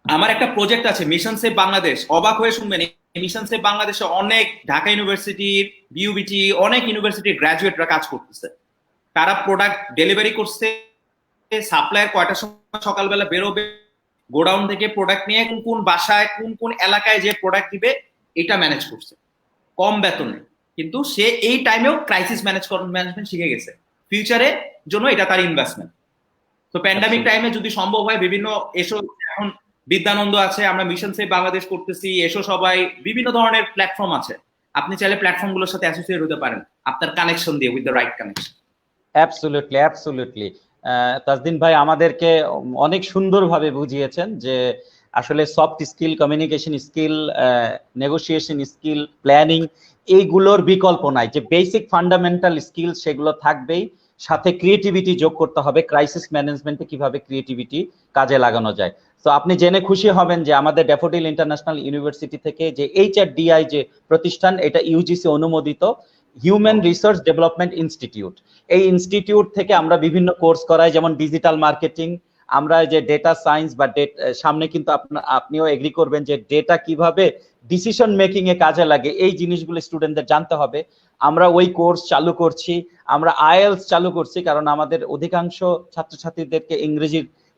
আমার একটা প্রজেক্ট আছে, মিশন সেভ বাংলাদেশ। অবাক হয়ে শুনবেন, মিশন সেভ বাংলাদেশে অনেক ঢাকা ইউনিভার্সিটির, বিউবিটি, অনেক ইউনিভার্সিটির গ্রাজুয়েটরা কাজ করতেছে। তারা প্রোডাক্ট ডেলিভারি করছে, সাপ্লায়ার কয়টার সময় সকালবেলা বেরোবে, গোডাউন থেকে প্রোডাক্ট নিয়ে কোন কোন বাসায়, কোন কোন এলাকায় যে প্রোডাক্ট দিবে, এটা ম্যানেজ করছে কম বেতনে। কিন্তু সে এই টাইমেও ক্রাইসিস ম্যানেজমেন্ট শিখে গেছে, ফিউচারের জন্য এটা তার ইনভেস্টমেন্ট। তো প্যান্ডামিক টাইমে যদি সম্ভব হয়, বিভিন্ন এসো, এখন বিদ্যানন্দ আছে, আমরা মিশন সেভ বাংলাদেশ করতেছি, এসো সবাই, বিভিন্ন ধরনের প্ল্যাটফর্ম আছে, আপনি চাইলে প্ল্যাটফর্মগুলোর সাথে অ্যাসোসিয়েট হতে পারেন আপনার কানেকশন দিয়ে, with the right connection. Absolutely, absolutely. Tajdin ভাই আমাদেরকে অনেক সুন্দরভাবে বুঝিয়েছেন যে আসলে soft skill, communication skill, negotiation skill, planning, এইগুলোর বিকল্প নাই। যে বেসিক ফান্ডামেন্টাল স্কিল সেগুলো থাকবেই, সাথে ক্রিয়েটিভিটি যোগ করতে হবে। ক্রাইসিস ম্যানেজমেন্টে কিভাবে ক্রিয়েটিভিটি কাজে লাগানো যায়। তো আপনি জেনে খুশি হবেন যে আমাদের ড্যাফোডিল ইন্টারন্যাশনাল ইউনিভার্সিটি থেকে যে HRDI যে প্রতিষ্ঠান, এটা ইউজিসি অনুমোদিত হিউম্যান রিসোর্স ডেভেলপমেন্ট ইনস্টিটিউট। এই ইনস্টিটিউট থেকে আমরা বিভিন্ন কোর্স করাই, যেমন ডিজিটাল মার্কেটিং, আমরা যে ডেটা সায়েন্স বা সামনে কিন্তু আপনিও এগ্রি করবেন যে ডেটা কিভাবে ডিসিশন মেকিং এ কাজে লাগে, এই জিনিসগুলো স্টুডেন্টদের জানতে হবে। আমরা ওই কোর্স চালু করছি, আমরা আইএলস চালু করছি, কারণ আমাদের অধিকাংশ ছাত্রছাত্রীদেরকে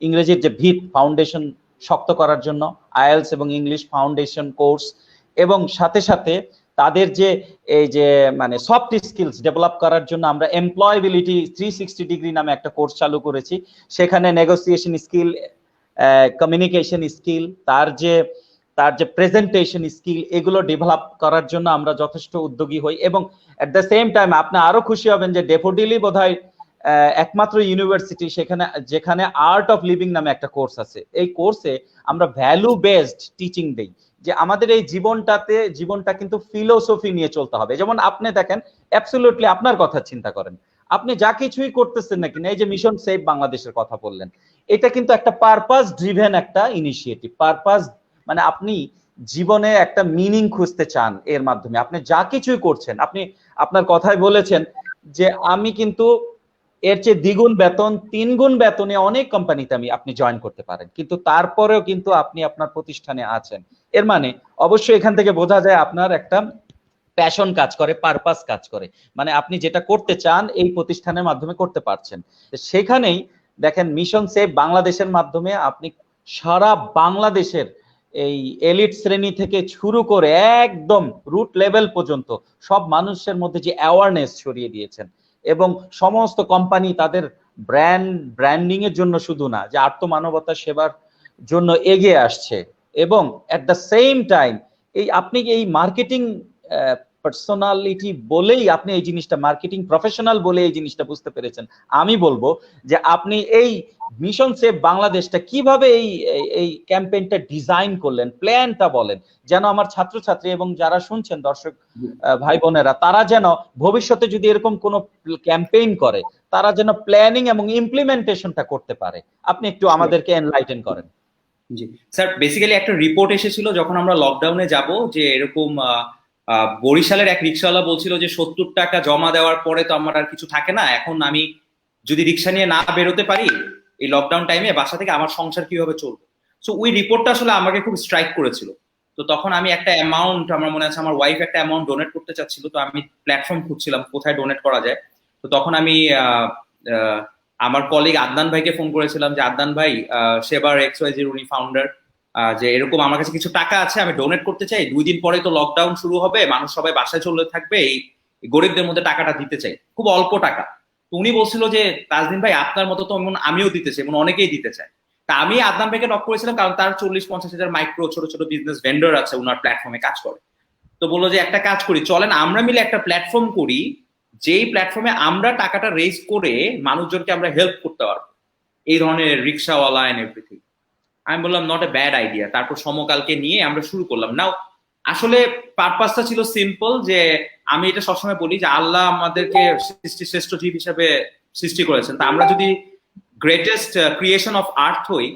ইংরেজির যে ভিত ফাউন্ডেশন শক্ত করার জন্য আইএলস এবং ইংলিশ ফাউন্ডেশন কোর্স, এবং সাথে সাথে তাদের যে এই যে মানে সফট স্কিলস ডেভেলপ করার জন্য আমরা এমপ্লয়েবিলিটি 360 ডিগ্রি নামে একটা কোর্স চালু করেছি। সেখানে নেগোসিয়েশন স্কিল, কমিউনিকেশন স্কিল, তার যে প্রেজেন্টেশন স্কিল, এগুলো ডেভেলপ করার জন্য আমরা যথেষ্ট উদ্যোগী হই। এবং এট দ্য সেম টাইম আপনি আরো খুশি হবেন যে ড্যাফোডিলই বোধহয় একমাত্র ইউনিভার্সিটি যেখানে আর্ট অফ লিভিং নামে একটা কোর্স আছে। এই কোর্সে আমরা ভ্যালু বেসড টিচিং দেই, যে আমাদের এই জীবনটা কিন্তু ফিলোসফি নিয়ে চলতে হবে। যেমন আপনি দেখেন, অ্যাবসলিউটলি আপনার কথা চিন্তা করেন, আপনি যা কিছুই করতেছেন না কিনা, এই যে মিশন সেভ বাংলাদেশের কথা বললেন, এটা কিন্তু একটা পারপাস ড্রিভেন একটা ইনিশিয়েটিভ। পারপাস মানে আপনি জীবনে একটা মিনিং খুঁজতে চান, এর মাধ্যমে আপনি যা কিছুই করছেন। আপনি আপনার কথায় বলেছেন যে আমি কিন্তু এর চেয়ে দ্বিগুণ বেতন, 3 গুণ বেতনে অনেক কোম্পানিতে আপনি জয়েন করতে পারেন, কিন্তু তারপরেও কিন্তু আপনি আপনার প্রতিষ্ঠানে আছেন। এর মানে অবশ্যই এখান থেকে বোঝা যায় আপনার একটা প্যাশন কাজ করে, পারপাস কাজ করে, মানে আপনি যেটা করতে চান এই প্রতিষ্ঠানের মাধ্যমে করতে পারছেন। সেখানেই দেখেন মিশন সেভ বাংলাদেশের মাধ্যমে আপনি সারা বাংলাদেশের এই এলিট শ্রেণী থেকে শুরু করে একদম রুট লেভেল পর্যন্ত সব মানুষের মধ্যে যে অ্যাওয়ারনেস ছড়িয়ে দিয়েছেন, এবং সমস্ত কোম্পানি তাদের ব্র্যান্ডিং এর জন্য শুধু না, যে আত্মমানবতা সেবার জন্য এগিয়ে আসছে। এবং এট দ্য সেম টাইম আপনি এই মার্কেটিং পার্সোনালিটি বলেই আপনি এই জিনিসটা, মার্কেটিং প্রফেশনাল বলে এই জিনিসটা বুঝতে পেরেছেন। আমি বলবো যে আপনি এই মিশন সেভ বাংলাদেশটা কিভাবে এই ক্যাম্পেইনটা ডিজাইন করলেন, প্ল্যানটা বলেন, যেন আমার ছাত্রছাত্রী এবং যারা শুনছেন দর্শক ভাই বোনেরা, তারা যেন ভবিষ্যতে যদি এরকম কোনো ক্যাম্পেইন করে, তারা যেন প্ল্যানিং এবং ইমপ্লিমেন্টেশনটা করতে পারে। আপনি একটু আমাদেরকে এনলাইটেন করেন। জি স্যার, বেসিক্যালি একটা রিপোর্ট এসেছিল যখন আমরা লকডাউনে যাব, যে এরকম বরিশালের এক রিক্সাওয়ালা বলছিল যে 70 টাকা জমা দেওয়ার পরে তো আমার আর কিছু থাকে না, এখন আমি যদি রিক্সা নিয়ে না বেরোতে পারি এই লকডাউন টাইমে বাসা থেকে, আমার সংসার কিভাবে চলবে। সো ওই রিপোর্টটা আসলে আমাকে খুব স্ট্রাইক করেছিল। তো তখন আমি একটা অ্যামাউন্ট, আমার মনে আছে আমার ওয়াইফ একটা অ্যামাউন্ট ডোনেট করতে চাচ্ছিল, তো আমি প্ল্যাটফর্ম খুঁজছিলাম কোথায় ডোনেট করা যায়। তো তখন আমি আমার কলিগ আদনান ভাইকে ফোন করেছিলাম যে আদনান ভাই, সেবার XYZ উনি ফাউন্ডার, যে এরকম আমার কাছে কিছু টাকা আছে, আমি ডোনেট করতে চাই, 2 দিন পরে তো লকডাউন শুরু হবে, মানুষ সবাই বাসায় চলে থাকবে, এই গরিবদের মধ্যে টাকাটা দিতে চাই, খুব অল্প টাকা। তো উনি বলছিল যে তাজদিন ভাই আপনার মতো তো আমিও দিতে চাই, এমন অনেকেই দিতে চায়। তা আমি আদনান ভাইকে নক করেছিলাম, কারণ তার 40-50 হাজার মাইক্রো ছোট ছোট বিজনেস ভেন্ডর আছে, ওনার প্ল্যাটফর্মে কাজ করে। তো বললো যে একটা কাজ করি, চলেন আমরা মিলে একটা প্ল্যাটফর্ম করি, যেই প্ল্যাটফর্মে আমরা টাকাটা রেজ করে মানুষজনকে আমরা হেল্প করতে পারবো, এই ধরনের রিক্সাওয়ালা এন্ড এভরিথিং। আমি বললাম নট এ ব্যাড আইডিয়া। তারপর সমকালকে নিয়ে আমরা শুরু করলাম। নাও আসলে পারপাসটা ছিল সিম্পল, যে আমি এটা সবসময় বলি যে আল্লাহ আমাদেরকে শ্রেষ্ঠ জীব হিসেবে সৃষ্টি করেছেন, তা আমরা যদি গ্রেটেস্ট ক্রিয়েশন অফ আর্থ হই,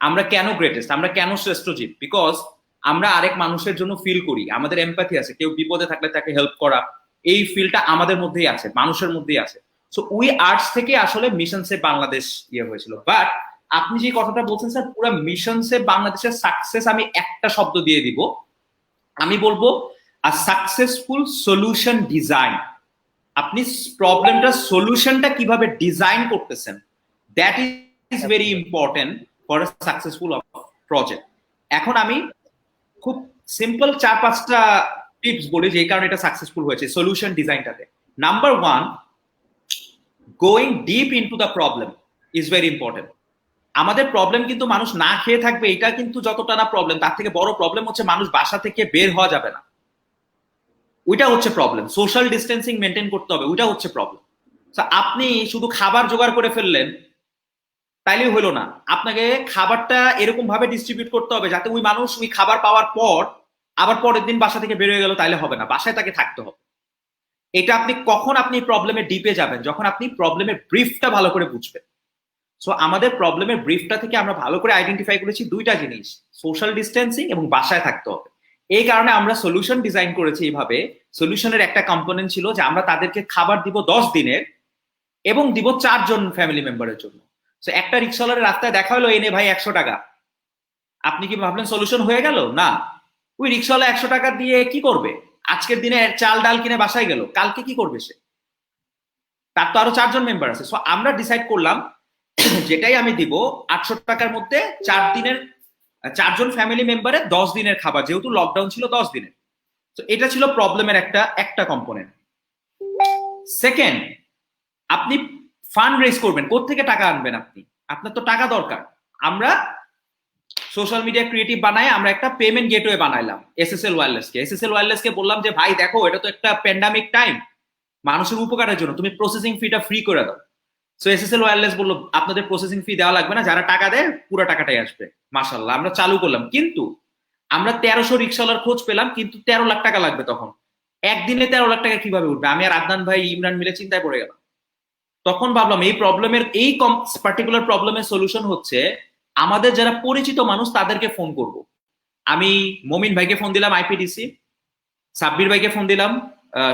আমরা কেন গ্রেটেস্ট, আমরা কেন শ্রেষ্ঠ জীব? বিকজ আমরা আরেক মানুষের জন্য ফিল করি, আমাদের এমপ্যাথি আছে, কেউ বিপদে থাকলে তাকে হেল্প করা, এই ফিলটা আমাদের মধ্যেই আছে, মানুষের মধ্যেই আছে। সো উই আর্টস থেকে আসলে মিশন সেভ বাংলাদেশ ইয়ে হয়েছিল। বাট আপনি যে কথাটা বলছেন স্যার, পুরো মিশন সেভ বাংলাদেশের সাকসেস আমি একটা শব্দ দিয়ে দিব, আমি বলবো আ সাকসেসফুল সলিউশন ডিজাইন। আপনি প্রবলেমটা, সলিউশনটা কিভাবে ডিজাইন করতেছেন, that is very important for a successful project. এখন আমি খুব সিম্পল 4-5টা টিপস বলি যে কারণে এটা সাকসেসফুল হয়েছে সলিউশন ডিজাইনটাতে। Number 1, going deep into the problem is very important. আমাদের প্রবলেম কিন্তু মানুষ না খেয়ে থাকবে, এটা কিন্তু যতটা না প্রবলেম, তার থেকে বড় প্রবলেম হচ্ছে মানুষ বাসা থেকে বের হওয়া যাবে না। ওইটা হচ্ছে প্রবলেম। সোশ্যাল ডিস্টেন্সিং মেনটেন করতে হবে, ওইটা হচ্ছে প্রবলেম। আপনি শুধু খাবার জোগাড় করে ফেললেন তাইলেই হলো না, আপনাকে খাবারটা এরকম ভাবে ডিস্ট্রিবিউট করতে হবে যাতে ওই মানুষ ওই খাবার পাওয়ার পর আবার পরের দিন বাসা থেকে বের হয়ে গেল, তাইলে হবে না, বাসায় তাকে থাকতে হবে। এটা আপনি কখন আপনি প্রবলেমের ডিপে যাবেন, যখন আপনি প্রবলেমের ব্রিফটা ভালো করে বুঝবেন। সো আমাদের প্রবলেমের ব্রিফটা থেকে আমরা ভালো করে আইডেন্টিফাই করেছি দুইটা জিনিস, সোশ্যাল ডিস্টেন্সিং এবং বাসায় থাকতে হবে। এই কারণে আমরা সলিউশন ডিজাইন করেছি এইভাবে। সলিউশনের একটা কম্পোনেন্ট ছিল যে আমরা তাদেরকে খাবার দিব 10 দিনের এবং দিব 4 জন ফ্যামিলি মেম্বারের জন্য। সো একটা রিক্সাওয়ালার রাস্তায় দেখা হলো এনে ভাই 100 টাকা, আপনি কি ভাবলেন সলিউশন হয়ে গেল? না, ওই রিক্সাওয়ালা 100 টাকা দিয়ে কি করবে? আজকের দিনে চাল ডাল কিনে বাসায় গেল, কালকে কি করবে সে? তার তো আরো 4 জন মেম্বার আছে। সো আমরা ডিসাইড করলাম যেটাই আমি দিব 800 টাকার মধ্যে 4 দিনের 4 জন ফ্যামিলি মেম্বারের 10 দিনের খাবার, যেহেতু লকডাউন ছিল 10 দিনের। তো এটা ছিল প্রবলেমের একটা কম্পোনেন্ট। সেকেন্ড, আপনি ফান্ড রেজ করবেন, কোত্থেকে টাকা আনবেন? আপনার তো টাকা দরকার। আমরা সোশ্যাল মিডিয়া ক্রিয়েটিভ বানায় আমরা একটা পেমেন্ট গেটওয়ে বানাইলাম এসএসএল ওয়্যারলেস কে বললাম যে ভাই দেখো, এটা তো একটা প্যান্ডামিক টাইম, মানুষের উপকারের জন্য তুমি প্রসেসিং ফিটা ফ্রি করে দাও। সো এসএসএল ওয়্যারলেস বললো আপনাদের প্রসেসিং ফি দেওয়া লাগবে না, যারা টাকা দেয় পুরো টাকাটাই আসবে। মাশাআল্লাহ, আমরা চালু করলাম। কিন্তু আমরা 1300 রিক্সাওয়ালার খোঁজ পেলাম, কিন্তু 13 লাখ টাকা লাগবে। তখন একদিনে 13 লাখ টাকা কিভাবে উঠবে? আমি আর আদনান ভাই ইমরান মিলে চিন্তায় পড়ে গেলাম। তখন ভাবলাম এই প্রবলেমের এই পার্টিকুলার প্রবলেমের সলিউশন হচ্ছে আমাদের যারা পরিচিত মানুষ তাদেরকে ফোন করব। আমি মমিন ভাইকে ফোন দিলাম আইপিডিসি, সাব্বির ভাইকে ফোন দিলাম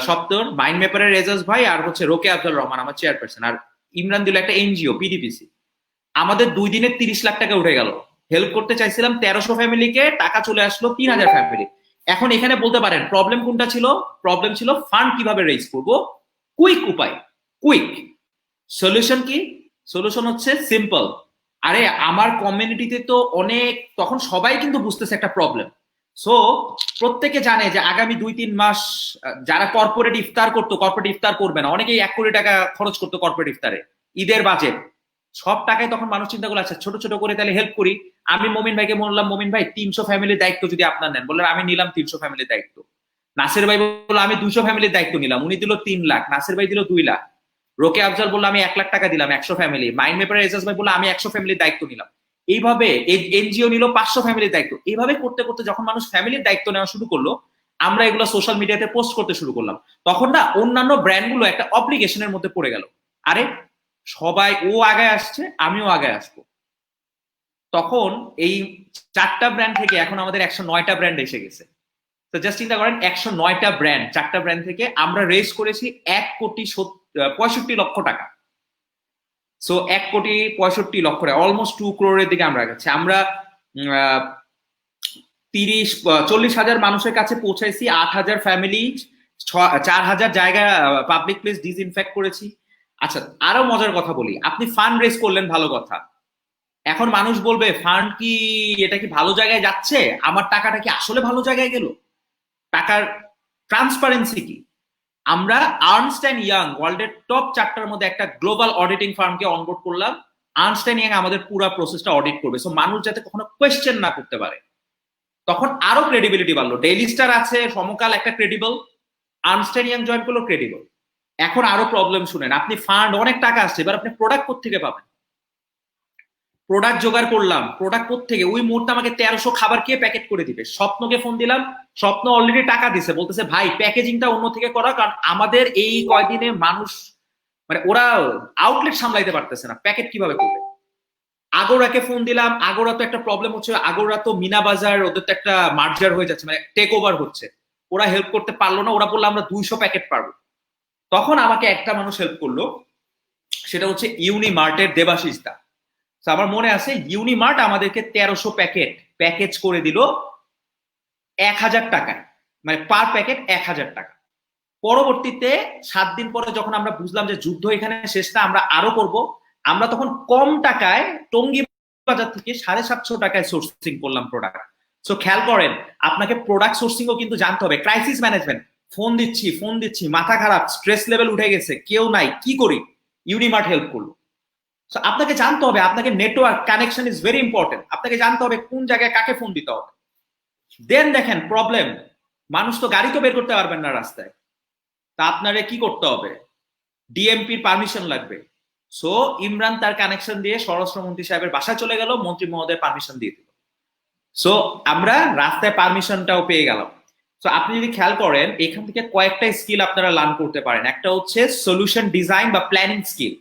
সপ্তর, মাইন্ড মেপারের রেজাজ ভাই, আর হচ্ছে রোকে আব্দুল রহমান আমার চেয়ারপারসন, আর ইমরান দিল একটা এনজিও পিডিপিসি। আমাদের 2 দিনে 30 লাখ টাকা উঠে গেল। হেল্প করতে চাইছিলাম 1300 ফ্যামিলিকে, টাকা চলে আসলো 3000 ফ্যামিলি। এখন এখানে বলতে পারেন প্রবলেম কোনটা ছিল? প্রবলেম ছিল ফান্ড কিভাবে রেজ করব, কুইক উপায়, কুইক। সলিউশন কি? সলিউশন হচ্ছে সিম্পল। আরে আমার কমিউনিটিতে তো অনেক, তখন সবাই কিন্তু বুঝতেছে একটা প্রবলেম। সো প্রত্যেকে জানে যে আগামী 2-3 মাস যারা কর্পোরেট ইফতার করতো, কর্পোরেট ইফতার করবে না, অনেকেই 1 কোটি টাকা খরচ করতো কর্পোরেট ইফতারে, ঈদের বাজেট সব টাকায়। তখন মানুষ চিন্তা করলো আচ্ছা ছোট ছোট করে তাহলে হেল্প করি। আমি মমিন ভাইকে বললাম, মমিন ভাই 300 ফ্যামিলির দায়িত্ব যদি আপনার নেন, বললেন আমি নিলাম 300 ফ্যামিলির দায়িত্ব। নাসির ভাই বললো আমি 200 ফ্যামিলির দায়িত্ব নিলাম, উনি দিল 3 লাখ, নাসির ভাই দিল 2 লাখ। রোকে আফজাল বললো আমি 1 লাখ টাকা দিলাম 100 ফ্যামিলি। মাইন্ড মেপার এজাজ ভাই বললো আমি 100 ফ্যামিলির দায়িত্ব নিলাম। এইভাবে এনজিও নিল 500 ফ্যামিলির দায়িত্ব। এইভাবে করতে করতে যখন মানুষ ফ্যামিলির দায়িত্ব নেওয়া শুরু করলো, আমরা এগুলো সোশ্যাল মিডিয়াতে পোস্ট করতে শুরু করলাম। তখন না অন্যান্য ব্র্যান্ডগুলো একটা অব্লিগেশনের মধ্যে পড়ে গেল, আরে সবাই ও আগে আসছে আমিও আগে আসবো। তখন এই 4টা ব্র্যান্ড থেকে এখন আমাদের 109টা ব্র্যান্ড এসে গেছে। তো জাস্ট চিন্তা করেন 109টা ব্র্যান্ড, 4টা ব্র্যান্ড থেকে আমরা রেজ করেছি 1,65,00,000 টাকা। সো 1,65,00,000 টাকা, অলমোস্ট 2 crore দিকে আমরা গেছি। আমরা 40,000 মানুষের কাছে পৌঁছাইছি, 8,000 ফ্যামিলি, 4,000 জায়গা পাবলিক প্লেস ডিসইনফেক্ট করেছি। আচ্ছা আরো মজার কথা বলি, আপনি ফান্ড রেজ করলেন, ভালো কথা। এখন মানুষ বলবে ফান্ড কি, এটা কি ভালো জায়গায় যাচ্ছে? আমার টাকাটা কি আসলে ভালো জায়গায় গেল? টাকার ট্রান্সপারেন্সি কি? আমরা আর্নস্ট অ্যান্ড ইয়াং ওয়ার্ল্ডের টপ 4টার মধ্যে একটা গ্লোবাল অডিটিং ফার্মকে অনবোর্ড করলাম। আর্নস্ট অ্যান্ড ইয়াং আমাদের পুরো প্রসেসটা অডিট করবে, সো মানুষ যাতে কখনো কোয়েশ্চেন না করতে পারে। তখন আরো ক্রেডিবিলিটি বাড়লো। ডেইলি স্টার আছে, সমকাল একটা credible, Ernst and young join করলো, ক্রেডিবল। এখন আরো প্রবলেম শুনেন, আপনি ফান্ড অনেক টাকা আসছে, এবার আপনি প্রোডাক্ট কোত্থেকে পাবেন? প্রোডাক্ট জোগাড় করলাম, প্রোডাক্ট কোত্থেকে? ওই মুহূর্তে আমাকে 1300 খাবার কে প্যাকেট করে দিবে? স্বপ্নকে ফোন দিলাম, স্বপ্ন অলরেডি টাকা দিছে, বলতেছে ভাই প্যাকেজিংটা অন্য থেকে করা, কারণ আমাদের এই কয়দিনে মানুষ মানে ওরা আউটলেট সামলাইতে পারতেছে না, প্যাকেট কিভাবে করবে। আগোরাকে ফোন দিলাম, আগোরা তো একটা প্রবলেম হচ্ছে, আগোরা তো মিনা বাজার, ওদের তো একটা মার্জার হয়ে যাচ্ছে, মানে টেক ওভার হচ্ছে, ওরা হেল্প করতে পারলো না। ওরা বললো আমরা 200 প্যাকেট পারবো। তখন আমাকে একটা মানুষ হেল্প করলো, সেটা হচ্ছে ইউনিমার্টের দেবাশিস দা। আমার মনে আছে ইউনিমার্ট আমাদেরকে 1300 প্যাকেজ করে দিল 1000 টাকায়, মানে পার প্যাকেট 1000 টাকা। পরবর্তীতে 7 দিন পরে যখন আমরা বুঝলাম যে যুদ্ধ এখানে শেষ না, আমরা আরো করব, আমরা তখন কম টাকায় টঙ্গী বাজার থেকে 750 টাকায় সোর্সিং করলাম প্রোডাক্ট। সো খেয়াল করেন, আপনাকে প্রোডাক্ট সোর্সিংও কিন্তু জানতে হবে। ক্রাইসিস ম্যানেজমেন্ট, ফোন দিচ্ছি, মাথা খারাপ, স্ট্রেস লেভেল উঠে গেছে, কেউ নাই, কি করি? ইউনিমার্ট হেল্প করলো। আপনাকে জানতে হবে, আপনাকে network connection is very important. আপনাকে জানতে হবে কোন জায়গায় কাকে ফোন দিতে হবে। দেন দেখেন প্রবলেম, মানুষ তো গাড়ি তো বের করতে পারবেন না রাস্তায়, তা আপনারে কি করতে হবে, ডিএমপির পারমিশন লাগবে। সো ইমরান তার কানেকশন দিয়ে স্বরাষ্ট্রমন্ত্রী সাহেবের বাসায় চলে গেল, মন্ত্রী মহোদয় পারমিশন দিয়ে দিল। সো আমরা রাস্তায় পারমিশনটাও পেয়ে গেলাম। সো আপনি যদি খেয়াল করেন এখান থেকে কয়েকটা স্কিল আপনারা লার্ন করতে পারেন। একটা হচ্ছে সলিউশন ডিজাইন বা প্ল্যানিং স্কিল।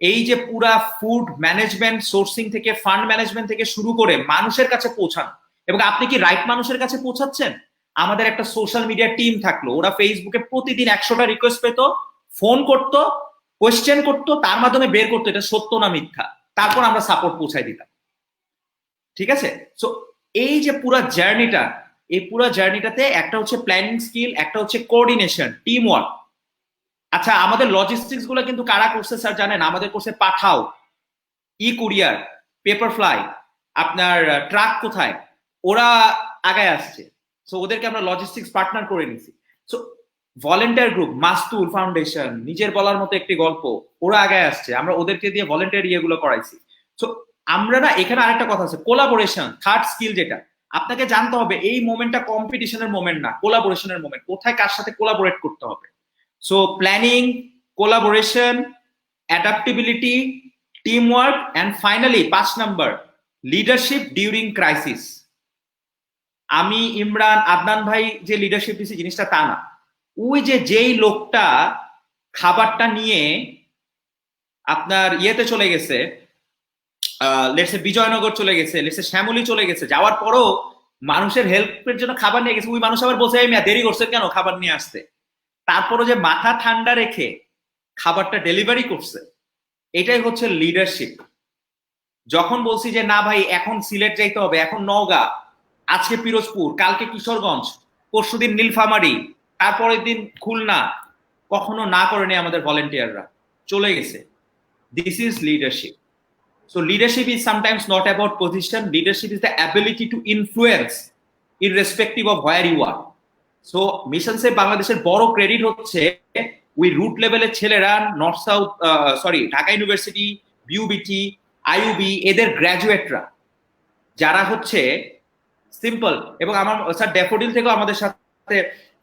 এই যে পুরা ফুড ম্যানেজমেন্ট, সোর্সিং থেকে ফান্ড ম্যানেজমেন্ট থেকে শুরু করে মানুষের কাছে পৌঁছানো, এবং আপনি কি রাইট মানুষের কাছে পৌঁছাচ্ছেন? আমাদের একটা সোশ্যাল মিডিয়া টিম থাকলো, ওরা ফেসবুকে প্রতিদিন 100টা রিকোয়েস্ট পেতো, ফোন করতো, কোয়েশ্চেন করতো, তার মাধ্যমে বের করতো এটা সত্য না মিথ্যা, তারপর আমরা সাপোর্ট পৌঁছাই দিতাম। ঠিক আছে? সো এই যে পুরা জার্নিটা, এই পুরা জার্নিটাতে একটা হচ্ছে প্ল্যানিং স্কিল, একটা হচ্ছে কোঅর্ডিনেশন, টিম ওয়ার্ক। আচ্ছা, আমাদের লজিস্টিক্স গুলো কিন্তু কারা করছে স্যার জানেন? আমাদের করছে পাঠাও, ই কুরিয়ার, পেপার ফ্লাই, আপনার ট্রাক কোথায়, ওরা আগায় আসছে। সো ওদেরকে আমরা লজিস্টিক্স পার্টনার করে নিছি। সো ভলেন্টিয়ার গ্রুপ, মাস্তুল ফাউন্ডেশন, নিজের বলার মতো একটি গল্প, ওরা আগায় আসছে, আমরা ওদেরকে দিয়ে ভলেন্টিয়ার ইয়েগুলো করাইছি। সো আমরা না, এখানে আরেকটা কথা আছে, কোলাবোরেশন, থার্ড স্কিল যেটা আপনাকে জানতে হবে, এই মোমেন্টটা কম্পিটিশনের মোমেন্ট না, কোলাবোরেশনের মোমেন্ট, কোথায় কার সাথে কোলাবোরেট করতে হবে। So planning, collaboration, adaptability, teamwork, and finally 5 number leadership during crisis. আমি ইমরান আদনান ভাই যে লিডারশিপ দিচ্ছি জিনিসটা তা না, ওই যে যেই লোকটা খাবারটা নিয়ে আপনার ইয়েতে চলে গেছে, লেটসে বিজয়নগর চলে গেছে, লেটসে শ্যামলী চলে গেছে, যাওয়ার পরও মানুষের হেল্পের জন্য খাবার নিয়ে গেছে, ওই মানুষ আবার বসে দেরি করছে কেন খাবার নিয়ে আসতে, তারপরও যে মাথা ঠান্ডা রেখে খাবারটা ডেলিভারি করছে, এটাই হচ্ছে লিডারশিপ। যখন বলছি যে না ভাই এখন সিলেট যাইতে হবে, এখন নওগাঁ, আজকে পিরোজপুর, কালকে কিশোরগঞ্জ, পরশুদিন নীলফামারী, তারপরের দিন খুলনা, কখনো না করেনি আমাদের ভলেন্টিয়াররা, চলে গেছে। This is leadership. So leadership is sometimes not about position. Leadership is the ability to influence irrespective of where you are. So mission save বাংলাদেশের বড় ক্রেডিট হচ্ছে ওই রুট লেভেলের ছেলেরা, north south Dhaka university, বিউবিটি, IUB, এদের গ্র্যাজুয়েটরা যারা হচ্ছে সিম্পল। এবং আমার স্যার ড্যাফোডিল থেকেও আমাদের সাথে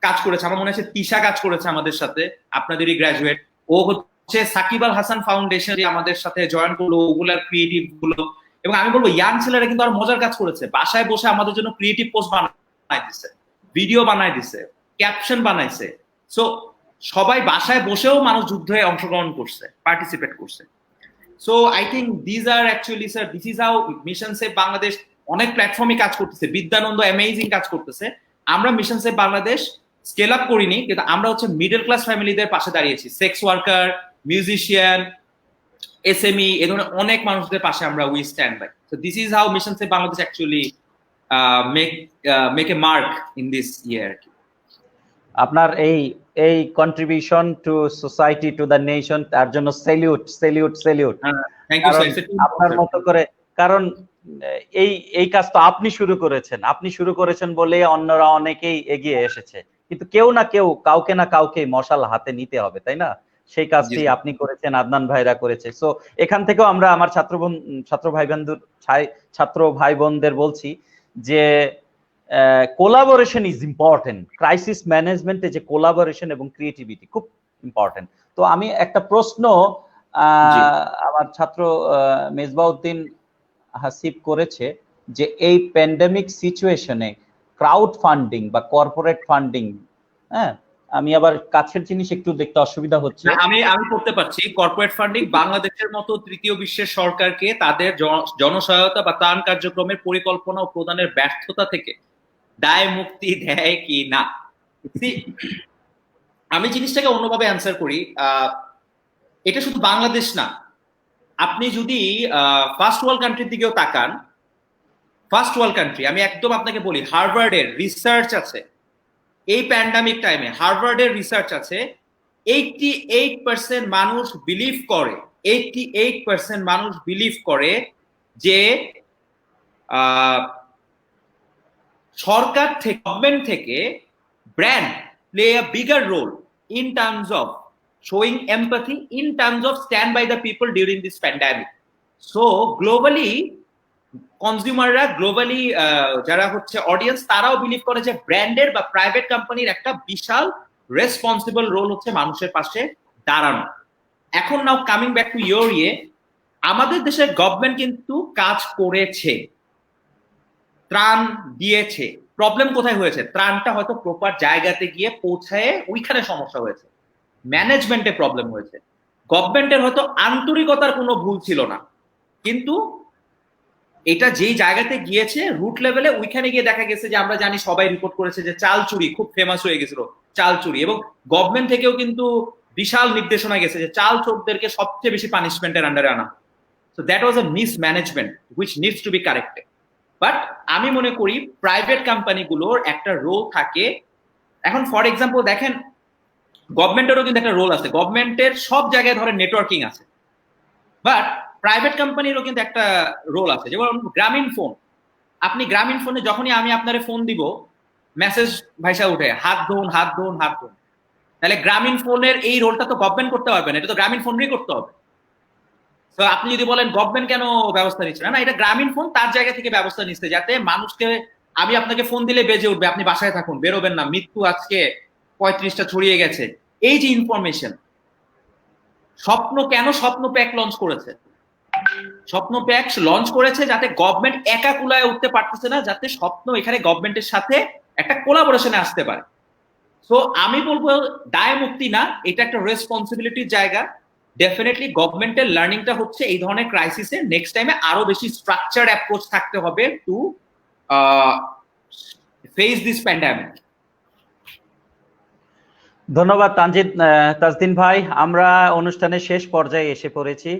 কাজ করেছে, আমার মনে আছে তিশা কাজ করেছে আমাদের সাথে, আপনাদেরই গ্র্যাজুয়েট। ও হচ্ছে সাকিব আল হাসান ফাউন্ডেশন আমাদের সাথে জয়েন করলো, ওগুলার ক্রিয়েটিভ গুলো। এবং আমি বলবো ইয়াং ছেলেরা কিন্তু আর মজার কাজ করেছে, বাসায় বসে আমাদের জন্য ক্রিয়েটিভ পোস্ট বানাই দিছে, ভিডিও বানাই দিছে, ক্যাপশন বানাইছে। সো সবাই বাসায় বসেও মানুষ যুদ্ধে অংশগ্রহণ করছে, পার্টিসিপেট করছে। So I think this are actually sir, this is how mission save Bangladesh অনেক প্ল্যাটফর্মে কাজ করতেছে, বিদ্যানন্দ অ্যামেজিং কাজ করতেছে। আমরা mission save Bangladesh scale up করিনি, কিন্তু আমরা হচ্ছে মিডল ক্লাস ফ্যামিলিদের পাশে দাঁড়িয়েছি, সেক্স ওয়ার্কার, মিউজিশিয়ান, এসএমই, এ ধরনের অনেক মানুষদের পাশে আমরা we stand by. So this is how mission save Bangladesh actually make a mark in this year. আপনার এই contribution to society, to the nation, তার জন্য salute salute salute. Thank you sir. আপনার মতো করে, কারণ এই কাজ তো আপনি শুরু করেছেন বলে অন্যরা অনেকেই এগিয়ে এসেছে, কিন্তু কেউ না কেউ, কাউকে না কাউকে মশাল হাতে নিতে হবে, তাই না? সেই কাজটি আপনি করেছেন, আদনান ভাইরা করেছে। সো এখান থেকেও আমরা আমার ছাত্র ভাই বোনদের বলছি যে কোলাবোরেশন ইজ ইম্পর্টেন্ট। ক্রাইসিস ম্যানেজমেন্টে যে কোলাবোরেশন এবং ক্রিয়েটিভিটি খুব ইম্পর্টেন্ট। তো আমি একটা প্রশ্ন আমার ছাত্র মেজবাউদ্দিন হাসিব করেছে যে এই প্যান্ডেমিক সিচুয়েশনে ক্রাউড ফান্ডিং বা কর্পোরেট ফান্ডিং, হ্যাঁ আমি আবার কাছের জিনিস একটু দেখতে অসুবিধা হচ্ছে, আমি করতে পারছি। কর্পোরেট ফান্ডিং বাংলাদেশের মতো তৃতীয় বিশ্বের সরকারকে তাদের জনসহায়তা বা ত্রাণ কার্যক্রমের পরিকল্পনা ও প্রদানের ব্যর্থতা থেকে দায় মুক্তি দেয় কি না। আমি জিনিসটাকে অন্যভাবে অ্যান্সার করি। এটা শুধু বাংলাদেশ না, আপনি যদি ফার্স্ট ওয়ার্ল্ড কান্ট্রির দিকেও তাকান, ফার্স্ট ওয়ার্ল্ড কান্ট্রি, আমি একদম আপনাকে বলি, হার্ভার্ডের রিসার্চ আছে এই প্যান্ডামিক টাইমে, হার্ভার্ডের রিসার্চ আছে 88% মানুষ বিলিভ করে, 88% মানুষ বিলিভ করে যে সরকার থেকে, গভর্নমেন্ট থেকে brand play a bigger role in terms of showing empathy, in terms of stand by the people during this pandemic. So globally, কনজিউমাররা গ্লোবালি যারা হচ্ছে অডিয়েন্স তারাও বিলিভ করে যে ব্র্যান্ডের বা প্রাইভেট কোম্পানির একটা বিশাল রেসপন্সিবল রোল হচ্ছে মানুষের পাশে দাঁড়ানো। এখন নাও কামিং ব্যাক টু ইয়োর আমাদের দেশের গভর্নমেন্ট কিন্তু কাজ করেছে, ত্রাণ দিয়েছে। প্রবলেম কোথায় হয়েছে? ত্রাণটা হয়তো প্রপার জায়গাতে গিয়ে পৌঁছায়, ওইখানে সমস্যা হয়েছে, ম্যানেজমেন্টে প্রবলেম হয়েছে। গভর্নমেন্টের হয়তো আন্তরিকতার কোনো ভুল ছিল না, কিন্তু এটা যেই জায়গাতে গিয়েছে রুট লেভেলে, ওইখানে গিয়ে দেখা গেছে যে আমরা জানি, সবাই রিপোর্ট করেছে যে চাল চুরি খুব ফেমাস হয়ে গেছিল, চাল চুরি। এবং গভর্নমেন্ট থেকেও কিন্তু বিশাল নির্দেশনা গেছে যে চাল চোরদেরকে সবচেয়ে বেশি পানিশমেন্টের আন্ডারে আনা। So that was a mismanagement which needs to B corrected. But আমি মনে করি প্রাইভেট কোম্পানিগুলোর একটা রোল থাকে। এখন ফর এক্সাম্পল দেখেন, গভর্নমেন্টেরও কিন্তু একটা রোল আছে, গভর্নমেন্টের সব জায়গায় ধরেন নেটওয়ার্কিং আছে, বাট প্রাইভেট কোম্পানিরও কিন্তু একটা রোল আছে। যেমন গ্রামীণ ফোন, আপনি গ্রামীণ ফোনে যখনই আমি আপনারে ফোন দিব, মেসেজ ভাইসা উঠে হাত ধোন হাত ধোন হাত ধোন। তাহলে গ্রামীণ ফোনের এই রোলটা তো গভর্নমেন্ট করতে পারবে না, এটা তো গ্রামীণ ফোনই করতে হবে। তো আপনি যদি বলেন গভর্নমেন্ট কেন ব্যবস্থা নিচ্ছে না, এটা গ্রামীণ ফোন তার জায়গা থেকে ব্যবস্থা নিচ্ছে, যাতে মানুষকে, আমি আপনাকে ফোন দিলে বেজে উঠবে, আপনি বাসায় থাকুন, বেরোবেন না, মৃত্যু আজকে 35টা ছড়িয়ে গেছে, এই যে ইনফরমেশন। স্বপ্ন কেন স্বপ্ন প্যাক লঞ্চ করেছে? স্বপ্ন প্যাক লঞ্চ করেছে যাতে গভর্নমেন্ট একা কুলায় উঠতে পারতেছে না, যাতে স্বপ্ন এখানে গভর্নমেন্টের সাথে একটা কোলাবোরেশনে আসতে পারে। সো আমি বলবো দায় মুক্তি না, এটা একটা রেসপন্সিবিলিটির জায়গা। ডেফিনেটলি গভর্নমেন্টের লার্নিংটা হচ্ছে এই ধরনের ক্রাইসিসে নেক্সট টাইমে আরো বেশি স্ট্রাকচার্ড অ্যাপ্রোচ থাকতে হবে টু ফেস দিস প্যান্ডামিক। ধন্যবাদ তাজদিন ভাই। আমরা অনুষ্ঠানের শেষ পর্যায়ে এসে পড়েছি।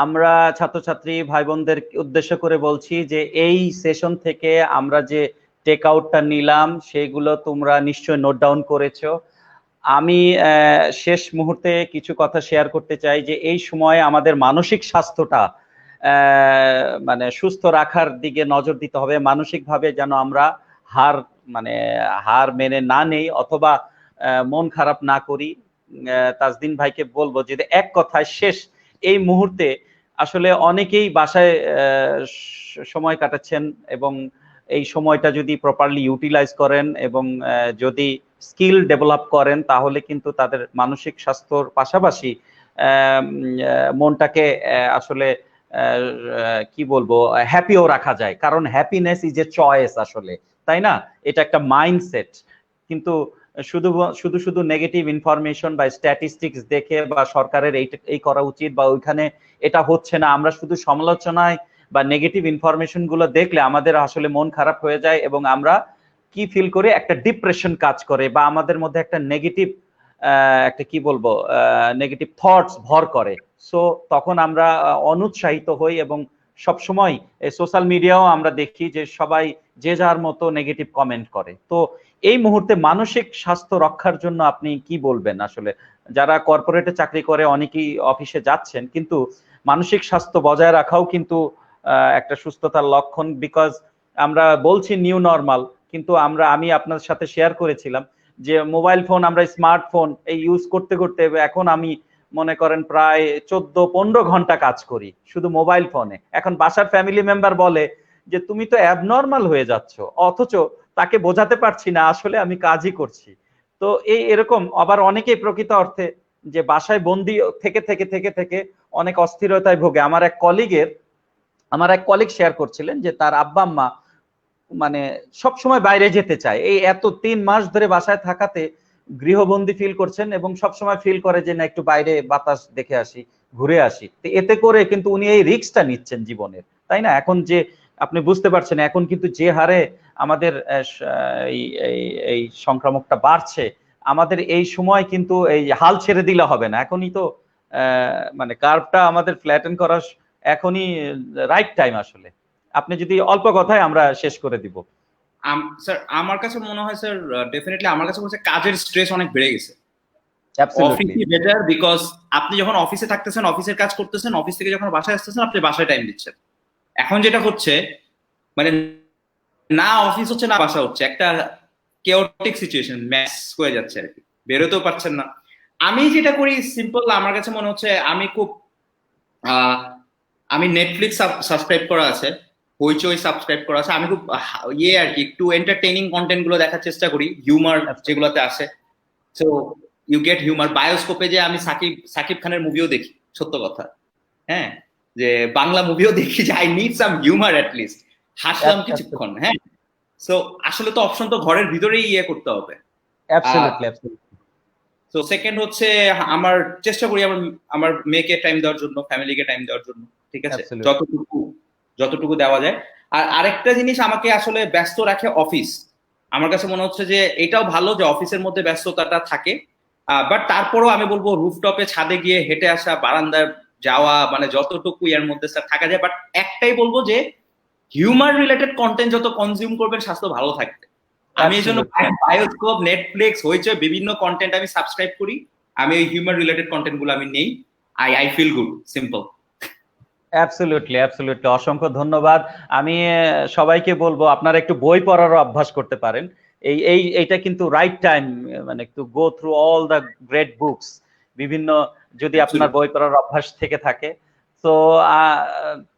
আমরা ছাত্রছাত্রী ভাই বোনদের উদ্দেশ্য করে বলছি যে এই সেশন থেকে আমরা যে টেক আউটটা নিলাম সেগুলো তোমরা নিশ্চয় নোট ডাউন করেছো। আমি শেষ মুহূর্তে কিছু কথা শেয়ার করতে চাই যে এই সময়ে আমাদের মানসিক স্বাস্থ্যটা মানে সুস্থ রাখার দিকে নজর দিতে হবে। মানসিকভাবে যেন আমরা হার মেনে না নেই অথবা মন খারাপ না করি। তাজদিন ভাইকে বলবো যে এক কথায় শেষ এই মুহূর্তে আসলে অনেকেই বাসায় সময় কাটাচ্ছেন, এবং এই সময়টা যদি প্রপারলি ইউটিলাইজ করেন এবং যদি স্কিল ডেভেলপ করেন তাহলে কিন্তু তাদের মানসিক স্বাস্থ্যর পাশাপাশি মনটাকে আসলে কি বলবো হ্যাপিও রাখা যায়, কারণ হ্যাপিনেস ইজ এ চয়েস আসলে, তাই না? এটা একটা মাইন্ডসেট। কিন্তু শুধু শুধু শুধু নেগেটিভ ইনফরমেশন বা স্ট্যাটিস্টিক্স দেখে বা সরকারের এই করা উচিত বা ওইখানে এটা হচ্ছে না, আমরা শুধু সমালোচনায় বা নেগেটিভ ইনফরমেশন গুলো দেখলে আমাদের আসলে মন খারাপ হয়ে যায় এবং আমরা কি ফিল করি, একটা ডিপ্রেশন কাজ করে বা আমাদের মধ্যে একটা নেগেটিভ একটা কি বলবো নেগেটিভ থটস ভর করে। সো তখন আমরা অনুৎসাহিত হই এবং সবসময় সোশ্যাল মিডিয়াও আমরা দেখি যে সবাই যে যার মতো নেগেটিভ কমেন্ট করে। তো এই মুহূর্তে মানসিক স্বাস্থ্য রক্ষার জন্য আপনি কি বলবেন? আসলে যারা কর্পোরেটে চাকরি করে অনেকেই অফিসে যাচ্ছেন, কিন্তু মানসিক স্বাস্থ্য বজায় রাখাও কিন্তু একটা সুস্থতার লক্ষণ। বিকজ আমরা বলছি নিউ নর্মাল, কিন্তু আমি আপনার সাথে শেয়ার করেছিলাম যে মোবাইল ফোন, আমরা স্মার্টফোন এই ইউজ করতে করতে এখন আমি মনে করেন প্রায় 14-15 ঘন্টা কাজ করি শুধু মোবাইল ফোনে। এখন বাসার ফ্যামিলি মেম্বার বলে যে তুমি তো অ্যাবনর্মাল হয়ে যাচ্ছ, অথচ তাকে বোঝাতে পারছি না আসলে আমি কাজই করছি। তো এরকম আবার অনেকেই প্রকৃত অর্থে যে বাসায় বন্দি থেকে থেকে থেকে থেকে অনেক অস্থিরতায় ভোগে। আমার এক কলিগ শেয়ার করছিলেন যে তার আব্বা আম্মা মানে সব সময় বাইরে যেতে চায়, এই এত 3 মাস ধরে বাসায় থাকাতে গৃহবন্দী ফিল করছেন এবং সব সময় ফিল করে যে না একটু বাইরে বাতাস দেখে আসি, ঘুরে আসি। তো এতে করে কিন্তু উনি এই রিস্কটা নিচ্ছেন জীবনের, তাই না? এখন যে আপনি বুঝতে পারছেন এখন কিন্তু যে হারে আমাদের এই সংক্রামকটা বাড়ছে, আমাদের এই সময় কিন্তু এই হাল ছেড়ে দিলে হবে না। এখনই তো মানে কার্ভটা আমাদের ফ্ল্যাটেন করার এখনই রাইট টাইম আসলে। আপনি যদি অল্প কথায় আমরা শেষ করে দিব। স্যার আমার কাছে মনে হয় স্যার ডেফিনেটলি আমার কাছে হচ্ছে কাজের স্ট্রেস অনেক বেড়ে গেছে। অফিসই বেটার, বিকজ আপনি যখন অফিসে থাকতেছেন, অফিসের কাজ করতেছেন, অফিস থেকে যখন বাসায় আসতেছেন আপনি বাসায় টাইম দিচ্ছেন। এখন যেটা হচ্ছে মানে না অফিস হচ্ছে না বাসা হচ্ছে, একটা কেওটিক সিচুয়েশন, ম্যাচ হয়ে যাচ্ছে আর কি, বেরোতেও পারছেন না। আমি যেটা করি সিম্পল, আমার কাছে মনে হচ্ছে আমি নেটফ্লিক্স সাবস্ক্রাইব করা আছে, হইচই সাবস্ক্রাইব করা আছে। আমি খুব ইয়ে আর কি একটু এন্টারটেইনিং কন্টেন্ট গুলো দেখার চেষ্টা করি, হিউমার যেগুলোতে আসে। So you get humour. বায়োস্কোপে যে আমি সাকিব খানের মুভিও দেখি, সত্য কথা, হ্যাঁ, যে বাংলা মুভিও দেখি, যে I need some humour at least, হাসলাম কিছুক্ষণ। হ্যাঁ, সো আসলে তো অপশন তো ঘরের ভিতরেই ইয়ে করতে হবে। তো সেকেন্ড হচ্ছে আমার চেষ্টা করি আমার মেয়েকে টাইম দেওয়ার জন্য, ফ্যামিলিকে টাইম দেওয়ার জন্য, ঠিক আছে, যতটুকু দেওয়া যায়। আর আরেকটা জিনিস আমাকে আসলে ব্যস্ত রাখে অফিস। আমার কাছে মনে হচ্ছে যে এটাও ভালো যে অফিসের মধ্যে ব্যস্ততাটা থাকে, বাট তারপরেও আমি বলবো রুফটপে ছাদে গিয়ে হেঁটে আসা, বারান্দায় যাওয়া, মানে যতটুকু এর মধ্যে স্যার থাকা যায়। বাট একটাই বলবো যে হিউমার রিলেটেড কন্টেন্ট যত কনজিউম করবেন স্বাস্থ্য ভালো থাকবে। আমি এই জন্য বায়োস্কোপ, নেটফ্লিক্স, হইচই বিভিন্ন কন্টেন্ট আমি সাবস্ক্রাইব করি। আমি এই হিউমার রিলেটেড কন্টেন্ট গুলো আমি নেই। I feel good, simple. Absolutely, অসংখ্য ধন্যবাদ। আমি সবাইকে বলবো আপনারা একটু বই পড়ারও অভ্যাস করতে পারেন। এইটা কিন্তু রাইট টাইম, মানে একটু go through all the great books, বিভিন্ন, যদি আপনার বই পড়ার অভ্যাস থেকে থাকে। তো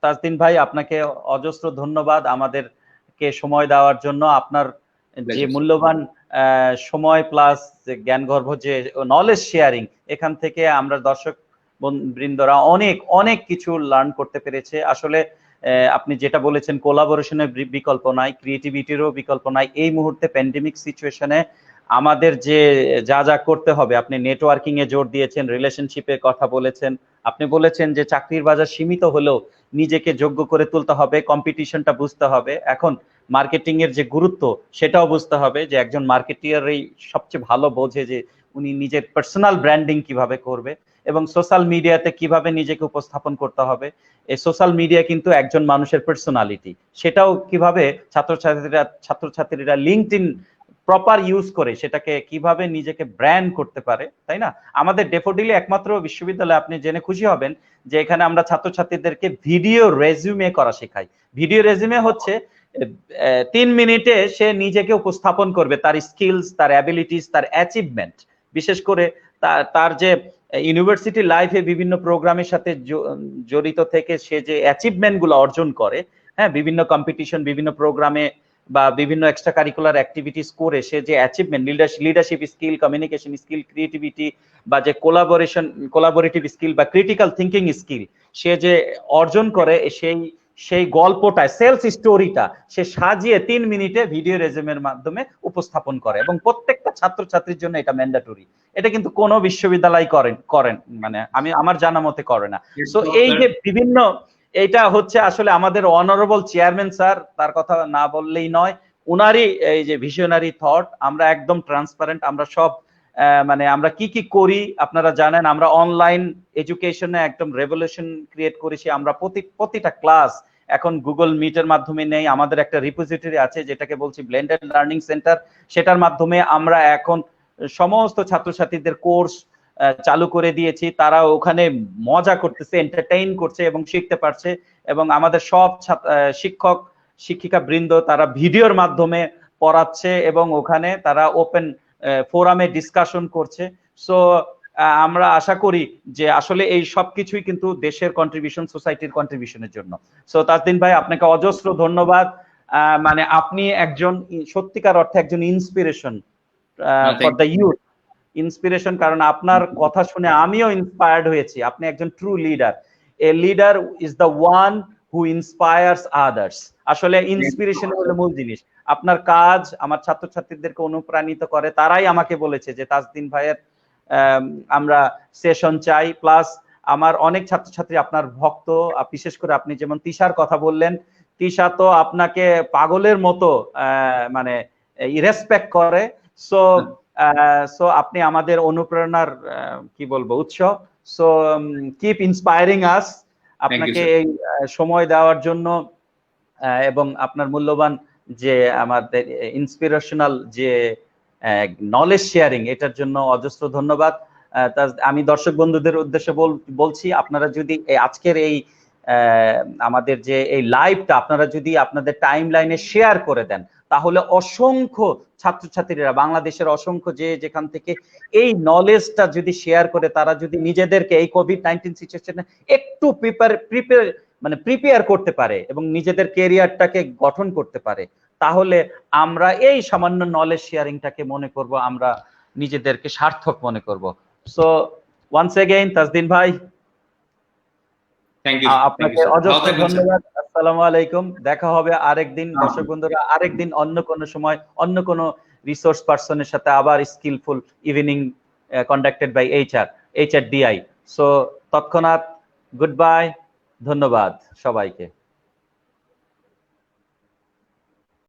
তাজদিন ভাই, আপনাকে অজস্র ধন্যবাদ আমাদেরকে সময় দেওয়ার জন্য। আপনার যে মূল্যবান সময় প্লাস জ্ঞানগর্ভ যে নলেজ শেয়ারিং, এখান থেকে আমরা দর্শক বৃন্দরা অনেক অনেক কিছু লার্ন করতে পেরেছে। আসলে আপনি যেটা বলেছেন, কোলাবোরেশনের বিকল্প নাই, ক্রিয়েটিভিটিরও বিকল্প নাই। এই মুহূর্তে প্যান্ডেমিক সিচুয়েশনে আমাদের যে যা যা করতে হবে, আপনি নেটওয়ার্কিং এ জোর দিয়েছেন, রিলেশনশিপের কথা বলেছেন, আপনি বলেছেন যে চাকরির বাজার সীমিত হলেও নিজেকে যোগ্য করে তুলতে হবে, কম্পিটিশনটা বুঝতে হবে। এখন মার্কেটিং এর যে গুরুত্ব সেটাও বুঝতে হবে, যে একজন মার্কেটিয়ারই সবচেয়ে ভালো বোঝে যে উনি নিজের পার্সোনাল ব্র্যান্ডিং কিভাবে করবে এবং সোশ্যাল মিডিয়াতে কিভাবে নিজেকে উপস্থাপন করতে হবে। এই সোশ্যাল মিডিয়া কিন্তু একজন মানুষের পার্সোনালিটি, সেটাও কিভাবে ছাত্রছাত্রীরা লিঙ্কডইন প্রপার ইউজ করে সেটাকে কিভাবে নিজেকে ব্র্যান্ড করতে পারে, তাই না? আমাদের ডেফোডিলে একমাত্র বিশ্ববিদ্যালয়, আপনি জেনে খুশি হবেন যে এখানে আমরা ছাত্রছাত্রীদেরকে ভিডিও রেজিউমে করা শেখাই। ভিডিও রেজিউমে হচ্ছে 3 মিনিটে সে নিজেকে উপস্থাপন করবে, তার স্কিলস, তার অ্যাবিলিটিস, তার অ্যাচিভমেন্ট, বিশেষ করে তার যে ইউনিভার্সিটি লাইফে বিভিন্ন প্রোগ্রামের সাথে জড়িত থেকে সে যে অ্যাচিভমেন্ট গুলো অর্জন করে, হ্যাঁ, বিভিন্ন কম্পিটিশন, বিভিন্ন প্রোগ্রামে বা বিভিন্ন এক্সট্রা কারিকুলার অ্যাক্টিভিটিস করে সে যে achievement, leadership skill, communication skill, creativity বা যে কোলাবোরেটিভ স্কিল বা ক্রিটিক্যাল থিঙ্কিং স্কিল সে যে অর্জন করে, সেই গল্পটা, সেলস স্টোরিটা সে সাজিয়ে 3 মিনিটে ভিডিও রেজিউমের মাধ্যমে উপস্থাপন করে, এবং প্রত্যেকটা ছাত্রছাত্রীর জন্য এটা ম্যান্ডেটরি। এটা কিন্তু কোনো বিশ্ববিদ্যালয় করেন, মানে আমি আমার জানা মতে করে না। সো এই যে বিভিন্ন, এটা হচ্ছে আসলে আমাদের অনারেবল চেয়ারম্যান স্যার, তার কথা না বললেই নয়, উনারই এই যে ভিশনারি থট। আমরা একদম ট্রান্সপারেন্ট, আমরা সব মানে আমরা কি কি করি আপনারা জানেন। আমরা অনলাইন এডুকেশনে একদম রেভলিউশন ক্রিয়েট করেছি। আমরা প্রতিটা ক্লাস এখন গুগল মিটের মাধ্যমে নেই, আমাদের একটা রিপোজিটরি আছে যেটাকে বলছি ব্লেন্ডেড লার্নিং সেন্টার। সেটার মাধ্যমে আমরা এখন সমস্ত ছাত্রছাত্রীদের কোর্স চালু করে দিয়েছি, তারা ওখানে মজা করতেছে, এন্টারটেইন করছে এবং শিখতে পারছে। এবং আমাদের সব শিক্ষক শিক্ষিকা বৃন্দ তারা ভিডিওর মাধ্যমে পড়াচ্ছে এবং ওখানে তারা ওপেন ফোরামে ডিসকাশন করছে। সো আমরা আশা করি যে আসলে এই সবকিছুই কিন্তু দেশের কন্ট্রিবিউশন, সোসাইটির কন্ট্রিবিউশনের জন্য। সো তাজদিন ভাই, আপনাকে অজস্র ধন্যবাদ। মানে আপনি একজন সত্যিকার অর্থে একজন inspiration for the youth, inspiration, কারণ আপনার কথা শুনে আমিও ইন্সপায়ার্ড হয়েছি। আপনি একজন true leader. A leader is the one who inspires others. আসলে ইন্সপিরেশন হলো মূল জিনিস। আপনার কাজ আমার ছাত্রছাত্রীদেরকে অনুপ্রাণিত করে, তারাই আমাকে বলেছে যে তাজদিন ভাইয়ের আমরা সেশন চাই। প্লাস আমার অনেক ছাত্রছাত্রী আপনার ভক্ত, বিশেষ করে আপনি যেমন তিশার কথা বললেন, তিশা তো আপনাকে পাগলের মতো মানে রেসপেক্ট করে। সো আপনি আমাদের অনুপ্রেরণার কি বলবো উৎস। সো কিপ ইন্সপায়ারিং আস। আপনাকে এই সময় দেওয়ার জন্য এবং আপনার মূল্যবান যে আমাদের ইন্সপিরেশনাল যে নলেজ শেয়ারিং, এটার জন্য অজস্র ধন্যবাদ। আমি দর্শক বন্ধুদের উদ্দেশ্যে বলছি, আপনারা যদি আজকের এই আমাদের যে এই লাইভটা আপনারা যদি আপনাদের টাইম লাইনে শেয়ার করে দেন, তাহলে অসংখ্য ছাত্রছাত্রীরা, বাংলাদেশের অসংখ্য যেখান থেকে এই নলেজটা যদি শেয়ার করে, তারা যদি নিজেদেরকে এই কোভিড-19 সিচুয়েশনে একটু মানে প্রিপেয়ার করতে পারে এবং নিজেদের কেরিয়ারটাকে গঠন করতে পারে, তাহলে আমরা এই সামান্য নলেজ শেয়ারিংটাকে মনে করব, আমরা নিজেদেরকে সার্থক মনে করব। সো ওয়ান্স এগেইন তাজদিন ভাই, থ্যাংক ইউ, আপনাকে অজস্র ধন্যবাদ। আসসালামু আলাইকুম। দেখা হবে আরেকদিন, দর্শক বন্ধুরা, আরেকদিন অন্য কোনো সময় অন্য কোনো রিসোর্স পারসনের সাথে আবার skillful evening conducted by HRDI। So তৎক্ষণাৎ গুড বাই, ধন্যবাদ সবাইকে।